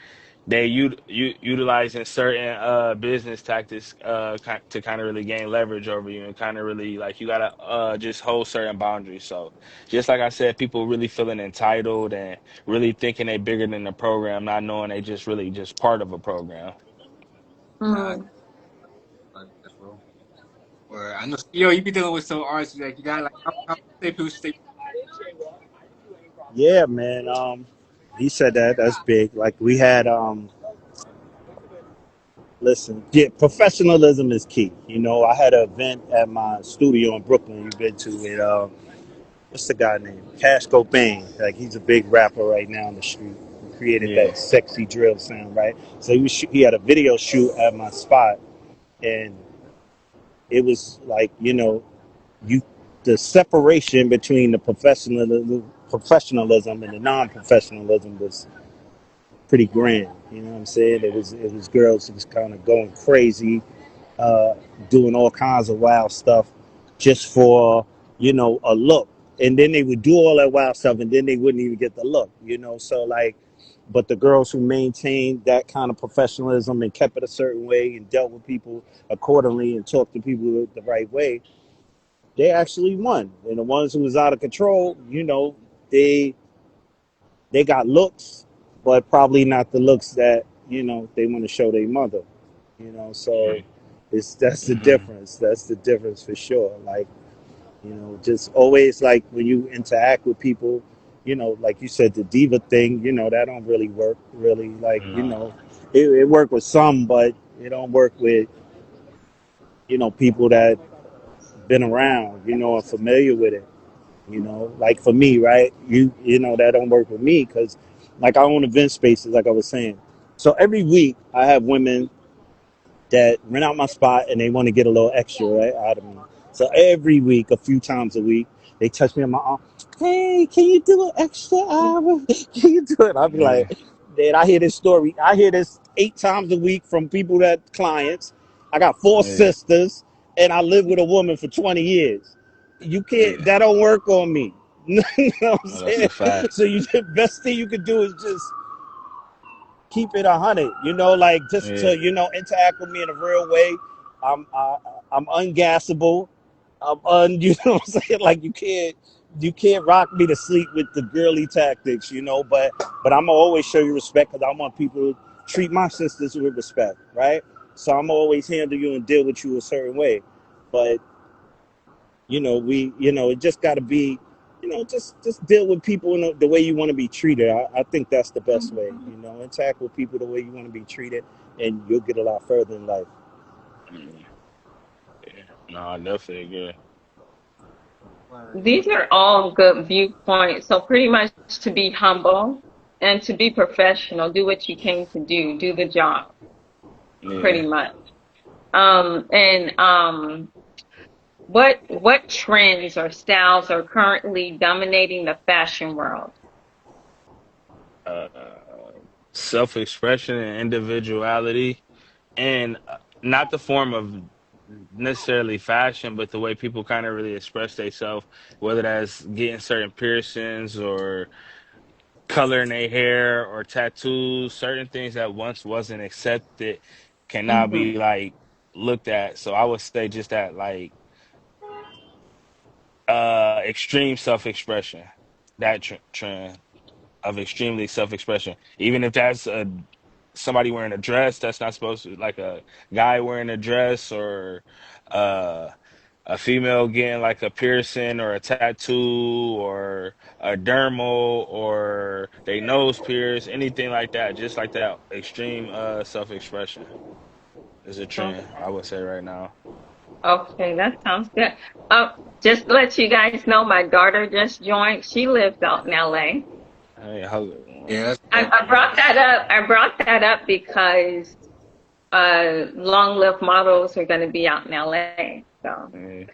they utilizing certain business tactics to kind of really gain leverage over you and kind of really like you gotta just hold certain boundaries. So just like I said, people really feeling entitled and really thinking they bigger than the program, not knowing they just really just part of a program. Nah, Mm. like that, bro. Or I know, yo, you be dealing with some artists like you got like how say people stay. yeah, man. He said that. That's big. Like we had, listen, yeah, professionalism is key. I had an event at my studio in Brooklyn. You've been to it. what's the guy named Cash Cobain? Like he's a big rapper right now in the street. He created Yeah. that sexy drill sound, right? So he had a video shoot at my spot, and it was like you the separation between the professionalism and the non-professionalism was pretty grand. You know what I'm saying? It was girls who was kind of going crazy, uh, doing all kinds of wild stuff just for a look, and then they would do all that wild stuff, and then they wouldn't even get the look. So like, but the girls who maintained that kind of professionalism and kept it a certain way and dealt with people accordingly and talked to people the right way, they actually won. And the ones who was out of control, they they got looks, but probably not the looks that they want to show their mother. So that's the Mm-hmm. difference. That's the difference for sure. Like just always like when you interact with people, like you said, the diva thing, that don't really work. Really, like No. it work with some, but it don't work with people that been around, are familiar with it. Like for me, right? That don't work with me because, like, I own event spaces, like I was saying. So every week I have women that rent out my spot and they want to get a little extra right out of me. So every week, a few times a week, they touch me on my arm. Hey, can you do an extra hour? Can you do it? I'll be Yeah. like, man, I hear this story. I hear this 8 times a week from people that clients. I got four Yeah. sisters and I live with a woman for 20 years. You can't, Yeah. that don't work on me. You know what I'm No, that's a saying? fact. So the best thing you could do is just keep it 100. Like just Yeah. to interact with me in a real way. I'm ungassable. You know what I'm saying? Like you can't rock me to sleep with the girly tactics. But I'm gonna always show you respect because I want people to treat my sisters with respect, right? So I'm gonna always handle you and deal with you a certain way. But it just got to be, just deal with people in the way you want to be treated. I think that's the best way. Interact with people the way you want to be treated, and you'll get a lot further in life. Mm, yeah. No, I definitely agree. Word. These are all good viewpoints. So pretty much to be humble and to be professional, do what you came to do the job, pretty Yeah. much. And what trends or styles are currently dominating the fashion world? Uh, self-expression and individuality, and not the form of necessarily fashion, but the way people kind of really express themselves, whether that's getting certain piercings or coloring their hair or tattoos, certain things that once wasn't accepted can now be Hmm. like looked at. So I would say just that like extreme self-expression, that trend of extremely self-expression, even if that's somebody wearing a dress that's not supposed to, like a guy wearing a dress, or uh a female getting like a piercing or a tattoo or a dermal or they nose pierce, anything like that, just like that extreme self-expression is a trend, I would say, right now. Okay, that sounds good. Just to let you guys know, my daughter just joined. She lives out in LA. Hey, Yeah, that's I, dope. I brought that up. I brought that up because long lived models are going to be out in LA. So yeah,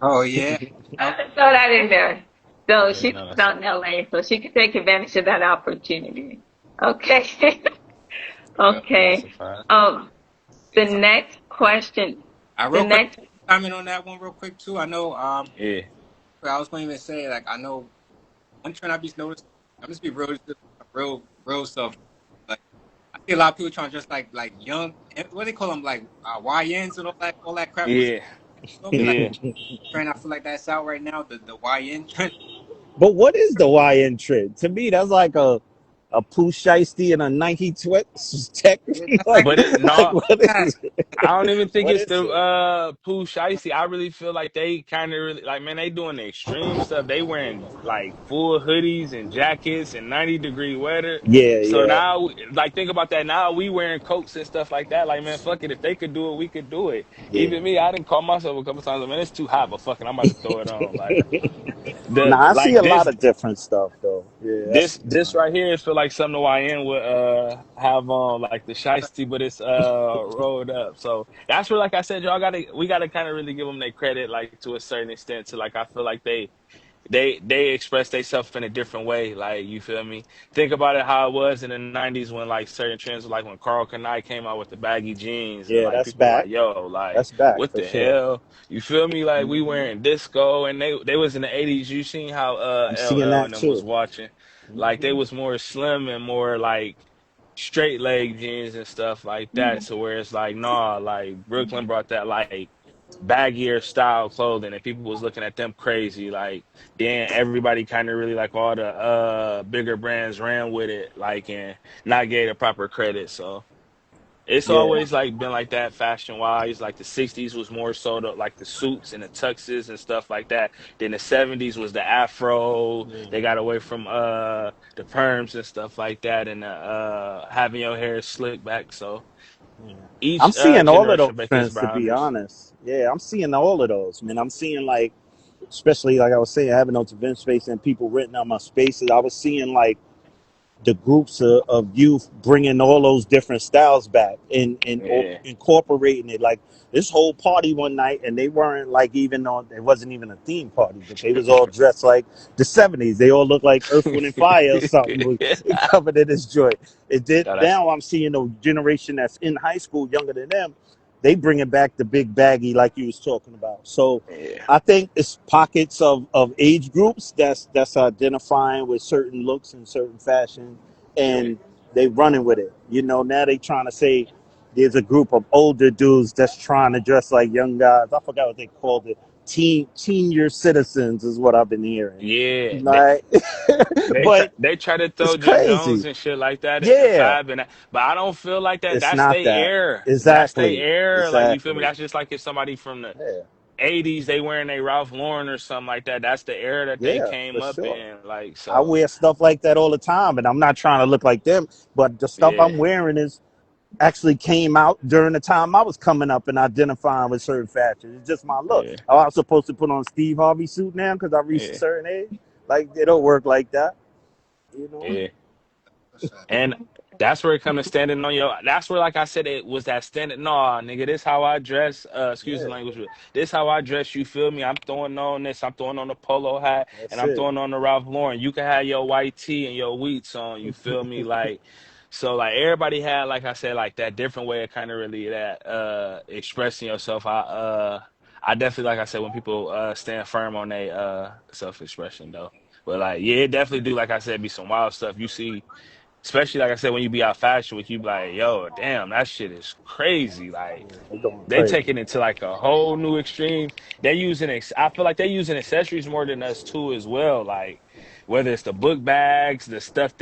Oh yeah. I Oh, just throw that in there. So yeah, she no, lives out in LA, so she can take advantage of that opportunity. Okay. that's Okay. a fact. Um, the next question, I the real quick next, comment on that one real quick too. I know Yeah, I was going to even say like I know one trend I be noticing. I'm just be real, real stuff. Like I see a lot of people trying to just like young, what do they call them, like YNs and all that crap. You yeah, feel me? Like yeah. trend. I feel like that's out right now. The YN trend. But what is the YN trend? To me, that's like a a Pooh Shiesty and a Nike Tech. like, But it like no, what That is it? I don't even think What it's is the it? Pooh Shiesty. I really feel like they kind of really like, man, they doing the extreme stuff. They wearing like full hoodies and jackets and 90-degree weather. Yeah, So yeah, now, like, think about that. Now we wearing coats and stuff like that. Like, man, fuck it. If they could do it, we could do it. yeah. Even me, I didn't call myself a couple times. Like, man, it's too hot, but fucking, I'm about to throw it on. Like the Nah, I see like a lot this of different stuff though. Yeah, this right here is for like something YN would have on like the shiesty, but it's rolled up. So that's where, like I said, y'all gotta we gotta kind of really give them their credit, like to a certain extent. To like I feel like they express themselves in a different way. Like, you feel me? Think about it how it was in the '90s when like certain trends, like when Carl Kanai came out with the baggy jeans, and yeah, like that's people were back. like, "Yo, like That's back what for the sure. hell?" You feel me? Like we Hmm. wearing disco, and they was in the '80s. You seen how I'm seeing LL that and them was too. watching? Like they Hmm. was more slim and more like straight leg jeans and stuff like that. So where it's like, nah, like Brooklyn brought that like baggier style clothing, and people was looking at them crazy. Like then everybody kind of really, like all the bigger brands ran with it, like, and not gave the proper credit. So it's Yeah, always like been like that fashion wise. Like the '60s was more so like the suits and the tuxes and stuff like that. Then the '70s was the afro. yeah, They got away from the perms and stuff like that, and having your hair slicked back. So yeah. I'm each seeing all of those generation make its trends to be boundaries. honest. Yeah, I'm seeing all of those. Man, I'm seeing like, especially like I was saying, having those event space and people written on my spaces. I was seeing like the groups of youth bringing all those different styles back and Yeah. incorporating it. Like this whole party one night, and they weren't like even on. It wasn't even a theme party, but they was all dressed like the '70s. They all looked like Earth, Wind, and Fire or something was covered in this joint. It did. No, that's Now I'm seeing a generation that's in high school, younger than them. They bringing back the big baggy like you was talking about. So yeah, I think it's pockets of age groups that's identifying with certain looks and certain fashion, yeah, and they running with it. You know, now they trying to say there's a group of older dudes that's trying to dress like young guys. I forgot what they called it. Senior citizens is what I've been hearing. yeah. Like, but They try to it's throw Jim Jones crazy. and shit like that and Yeah, Fab and that, but I don't feel like that. it's That's not their that. air. That's their Exactly. air. Like, you feel me? Exactly. That's just like if somebody from the Yeah. '80s they wearing a Ralph Lauren or something like that. That's the era that they Yeah, came for up sure. in. Like I so, wear stuff like that all the time, and I'm not trying to look like them. But the stuff yeah, I'm wearing is actually came out during the time I was coming up and identifying with certain fashion. It's just my look. yeah, Oh, I'm supposed to put on Steve Harvey suit now because I reached a yeah, certain age. Like it don't work like that, you know. yeah. What's that? And that's where it comes to standing on your. That's where, like I said, it was that standing. Nah, nigga, this how I dress. Excuse the Yeah, language. But this how I dress. You feel me? I'm throwing on this. I'm throwing on the polo hat, and that's I'm it. throwing on the Ralph Lauren. You can have your white tee and your wheats on. You feel me? Like, so like everybody had, like I said, like that different way of kind of really that expressing yourself. I definitely, like I said, when people stand firm on their self expression though. But like, yeah, it definitely do. Like I said, be some wild stuff you see. Especially like I said, when you be out fashion with you, be like, yo, damn, that shit is crazy. Like Yeah, they going they crazy. taking it to like a whole new extreme. They using I feel like they using accessories more than us too as well. Like whether it's the book bags, the stuffed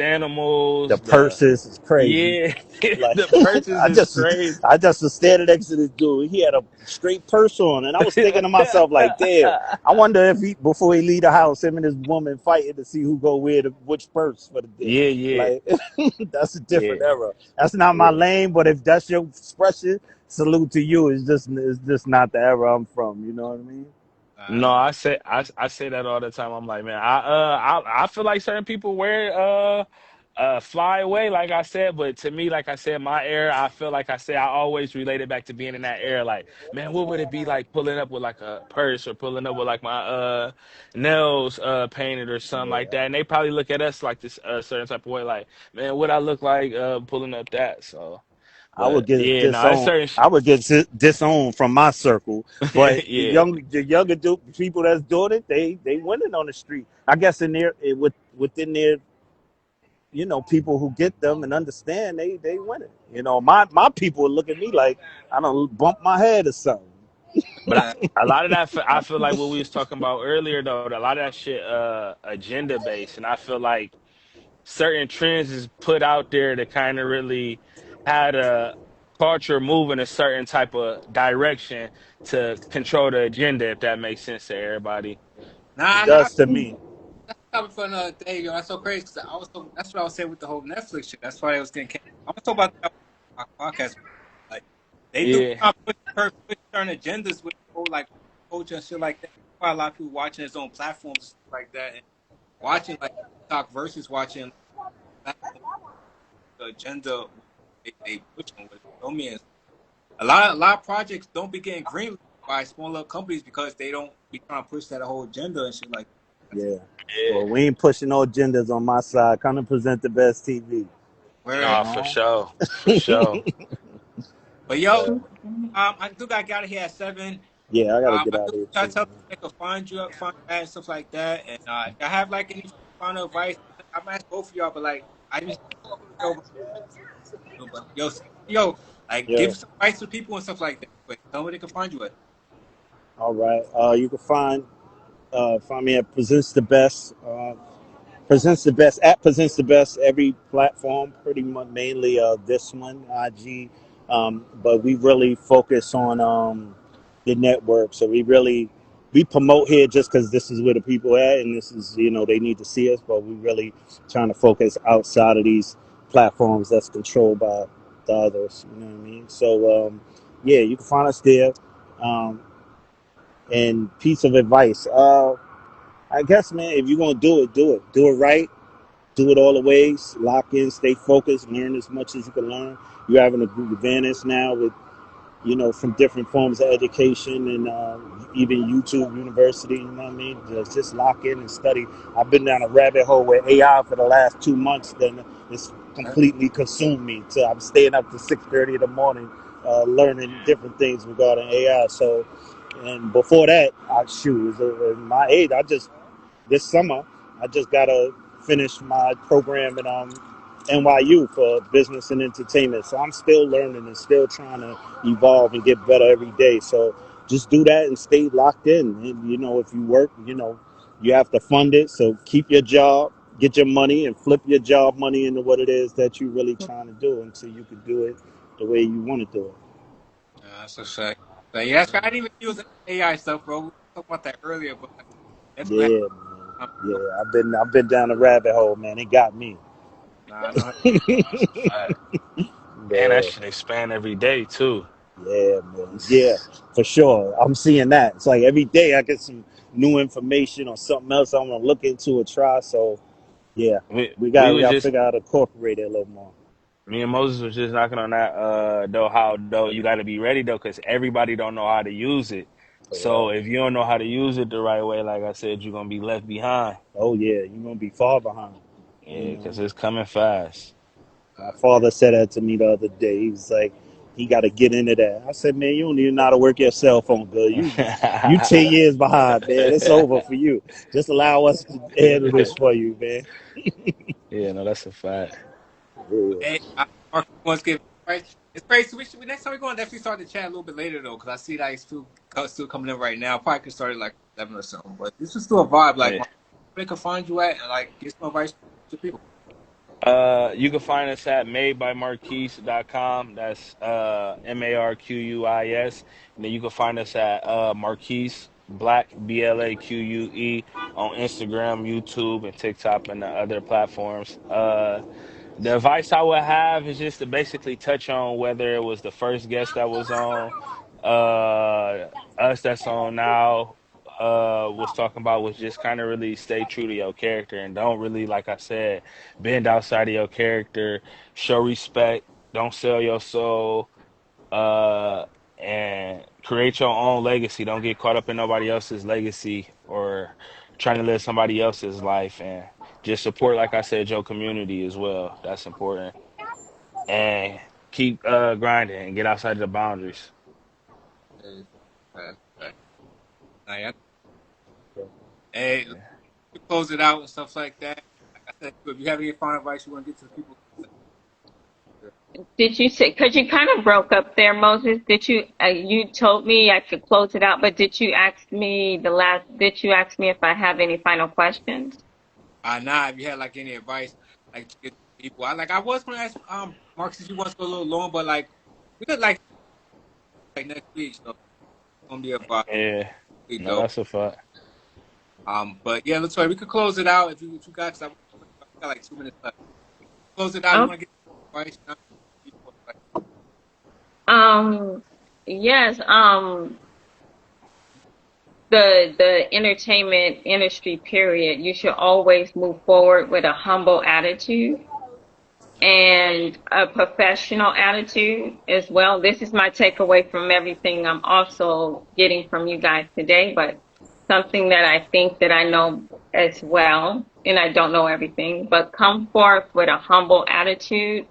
The animals, the purses is crazy. yeah, Like the purses I is just crazy. I just was standing next to this dude. He had a straight purse on, and I was thinking to myself, like, damn. I wonder if he before he leave the house, him and his woman fighting to see who go wear which purse for the day. Yeah, yeah, Like that's a different yeah, era. That's not my yeah. lane, but if that's your expression, salute to you. It's just not the era I'm from. You know what I mean? No, I say that all the time. I'm like, man, I feel like certain people wear fly away, like I said, but to me, like I said, my era, I feel like I say I always relate it back to being in that era. Like, man, what would it be like pulling up with like a purse or pulling up with like my nails painted or something like Yeah. that? And they probably look at us like this certain type of way, like, man, what I look like pulling up that. So, I would but get yeah, no, it's disowned. certain I would get disowned from my circle. But yeah. the younger people that's doing it, they winning on the street. I guess within their people who get them and understand they winning. My people look at me like I don't bump my head or something. But a lot of that, I feel like what we was talking about earlier, though, a lot of that shit, agenda based, and I feel like certain trends is put out there to kind of really have the culture move in a certain type of direction to control the agenda, if that makes sense to everybody. It Nah, does to me. that's a topic for another day, yo. That's so crazy because that's what I was saying with the whole Netflix shit. That's why I was getting canceled. I was talking about that on my podcast. Like they do Yeah, try to push certain agendas with the whole like culture and shit like that. That's why a lot of people watching his own platforms and stuff like that and watching like TikTok versus watching platform the agenda they pushing with it. You know what I mean? A lot of projects don't be getting greenlit by smaller companies because they don't be trying to push that whole agenda and shit like that. Yeah. yeah. Well, we ain't pushing no agendas on my side. Come and present the best TV. You Word. No, for know? sure. For sure. But yo, Yeah. I do got to get out of here at 7. Yeah, I gotta get I out do of here try to too, tell people man. they can find that and stuff like that. And if I have like any final advice, I might ask both of y'all. But like, I just over, but yo, like Yeah. give some advice to people and stuff like that. But tell them where they can find you at. All right. You can find me at Presents the Best. Presents the Best at Presents the Best every platform, pretty much mainly this one, IG. But we really focus on the network. So we promote here just because this is where the people at, and this is they need to see us. But we really trying to focus outside of these platforms that's controlled by the others. You know what I mean? So yeah, you can find us there. Um, and piece of advice. I guess, man, if you're gonna do it, do it right, do it all the ways, lock in, stay focused, learn as much as you can learn. You're having a good advantage now with from different forms of education and even YouTube University. You know what I mean? Just lock in and study. I've been down a rabbit hole with AI for the last 2 months. Then it's completely consumed me. So I'm staying up to 6:30 in the morning, learning different things regarding AI. So, and before that, I shoot. At my age, this summer, I just gotta finish my program at NYU for business and entertainment. So I'm still learning and still trying to evolve and get better every day. So just do that and stay locked in. And if you work, you have to fund it. So keep your job, get your money, and flip your job money into what it is that you're really trying to do until you can do it the way you want to do it. That's a fact. But yeah, that's right. I didn't even use AI stuff, bro. We talked about that earlier, but definitely have Yeah, man. time. Yeah, I've been down the rabbit hole, man. It got me. Nah, I know. That's a fact. And that Yeah. should expand every day too. Yeah, man. Yeah, for sure. I'm seeing that. It's like every day I get some new information or something else I want to look into or try. So yeah, We we was got to just figure out how to incorporate it a little more. Me and Moses was just knocking on that though how though you got to be ready though because everybody don't know how to use it. So Correct. if you don't know how to use it the right way, like I said, you're gonna be left behind. Oh yeah, you're gonna be far behind. You Yeah, because know, it's coming fast. my father said that to me the other day. He was like, he got to get into that. I said, man, you don't even know how to work your cell phone good. You 10 years behind, man. It's over for you. Just allow us to handle this for you, man. Yeah, no, that's a fact. Yeah. Hey, Mark wants to give advice. It's crazy. Next time we're going to definitely start the chat a little bit later though, because I see that it's still coming in right now. Probably could start at like 11 or so. But this is still a vibe. Like, Yeah. Mark, where they can find you at and like get some advice to people. You can find us at madebymarquise.com. That's Marquis. And then you can find us at Marquise Black BLAQUE on Instagram, YouTube, and TikTok and the other platforms. The advice I would have is just to basically touch on whether it was the first guest that was on, us that's on now, was talking about was just kind of really stay true to your character and don't really, like I said, bend outside of your character, show respect, don't sell your soul, uh, and create your own legacy. Don't get caught up in nobody else's legacy or trying to live somebody else's life and just support, like I said, your community as well. That's important. And keep grinding and get outside the boundaries. Hey, nah, yeah. Hey, Yeah. to close it out and stuff like that. Like I said, if you have any final advice you want to get to the people, Did you say, because you kind of broke up there, Moses? Did you, you told me I could close it out, but did you ask me if I have any final questions? nah, if you had like any advice. like to get people. I was gonna ask Marcus if you want to go a little long, but like we could like next week, so it's gonna be about Yeah, a week no, though. that's a fact. But yeah, let's we could close it out if you got because I got like 2 minutes left. Close it out. You Oh, want to get advice? Like, um, yes. The entertainment industry, period. You should always move forward with a humble attitude and a professional attitude as well. This is my takeaway from everything I'm also getting from you guys today, but something that I think that I know as well, and I don't know everything, but come forth with a humble attitude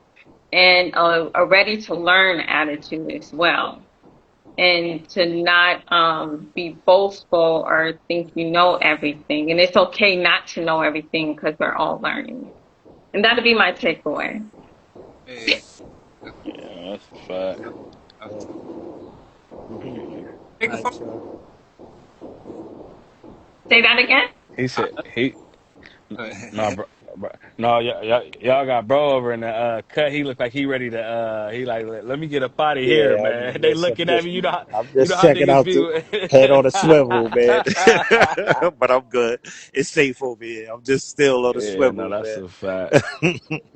and a ready to learn attitude as well. And to not be boastful or think you know everything. And it's okay not to know everything because we're all learning. And that'll be my takeaway. hey, Yeah, that's a fact. uh, Mhm. take All a phone. right, so Say that again? He said he no, Uh, bro, no, y'all got bro over in the cut. He looked like he ready to he like let me get up out of here, yeah, man. They listen, looking at me. I'm You know just how checking niggas out be. the head on a swivel, man. But I'm good. It's safe over here. I'm just still on a Yeah, no, swivel, that's man. a fact.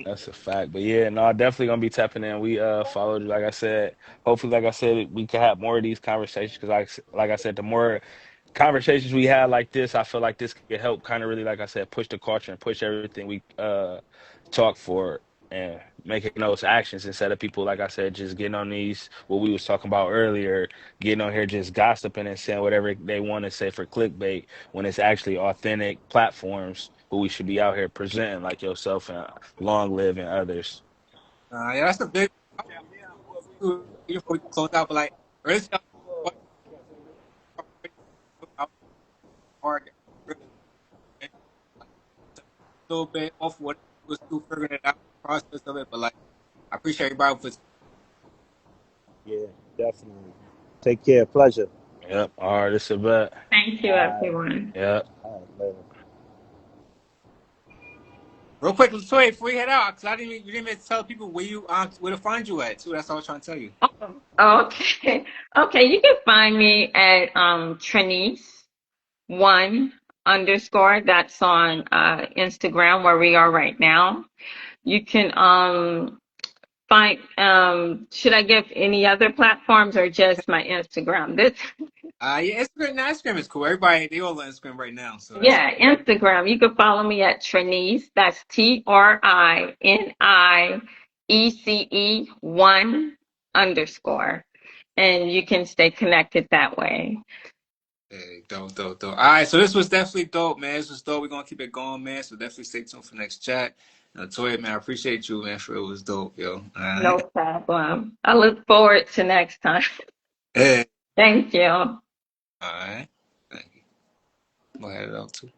That's a fact. But yeah, no, definitely gonna be tapping in. We followed you, like I said. Hopefully, like I said, we can have more of these conversations because, like I said, the more conversations we have like this, I feel like this could help kind of really, like I said, push the culture and push everything we talk for and making those actions instead of people, like I said, just getting on these what we was talking about earlier, getting on here just gossiping and saying whatever they want to say for clickbait when it's actually authentic platforms who we should be out here presenting like yourself and Long Live and others. yeah, that's a big. Before we close out, but like earlier, what hard, really, like, a little bit off what was still figuring it out, the process of it, but like I appreciate everybody for. Yeah, definitely. Take care. Pleasure. Yep. All right, it's a bet. Thank you, All right. everyone. Yep. All right, later. Real quick, Latoya, before we head out, because you didn't even tell people where to find you at too. That's all I was trying to tell you. Oh, okay. Okay, you can find me at Trinice one underscore. That's on Instagram where we are right now. You can find should I give any other platforms or just my Instagram? This Yeah, Instagram is cool. Everybody they all on Instagram right now, so that's Yeah, Instagram. You can follow me at Trinice. That's TRINIECE one underscore. And you can stay connected that way. hey, dope. All right, so this was definitely dope, man. This was dope. We're gonna keep it going, man. So definitely stay tuned for next chat. Latoya, man, I appreciate you, man. For it was dope, yo. All right. No problem. I look forward to next time. Hey. Thank you. All right. Thank you. Go ahead out too.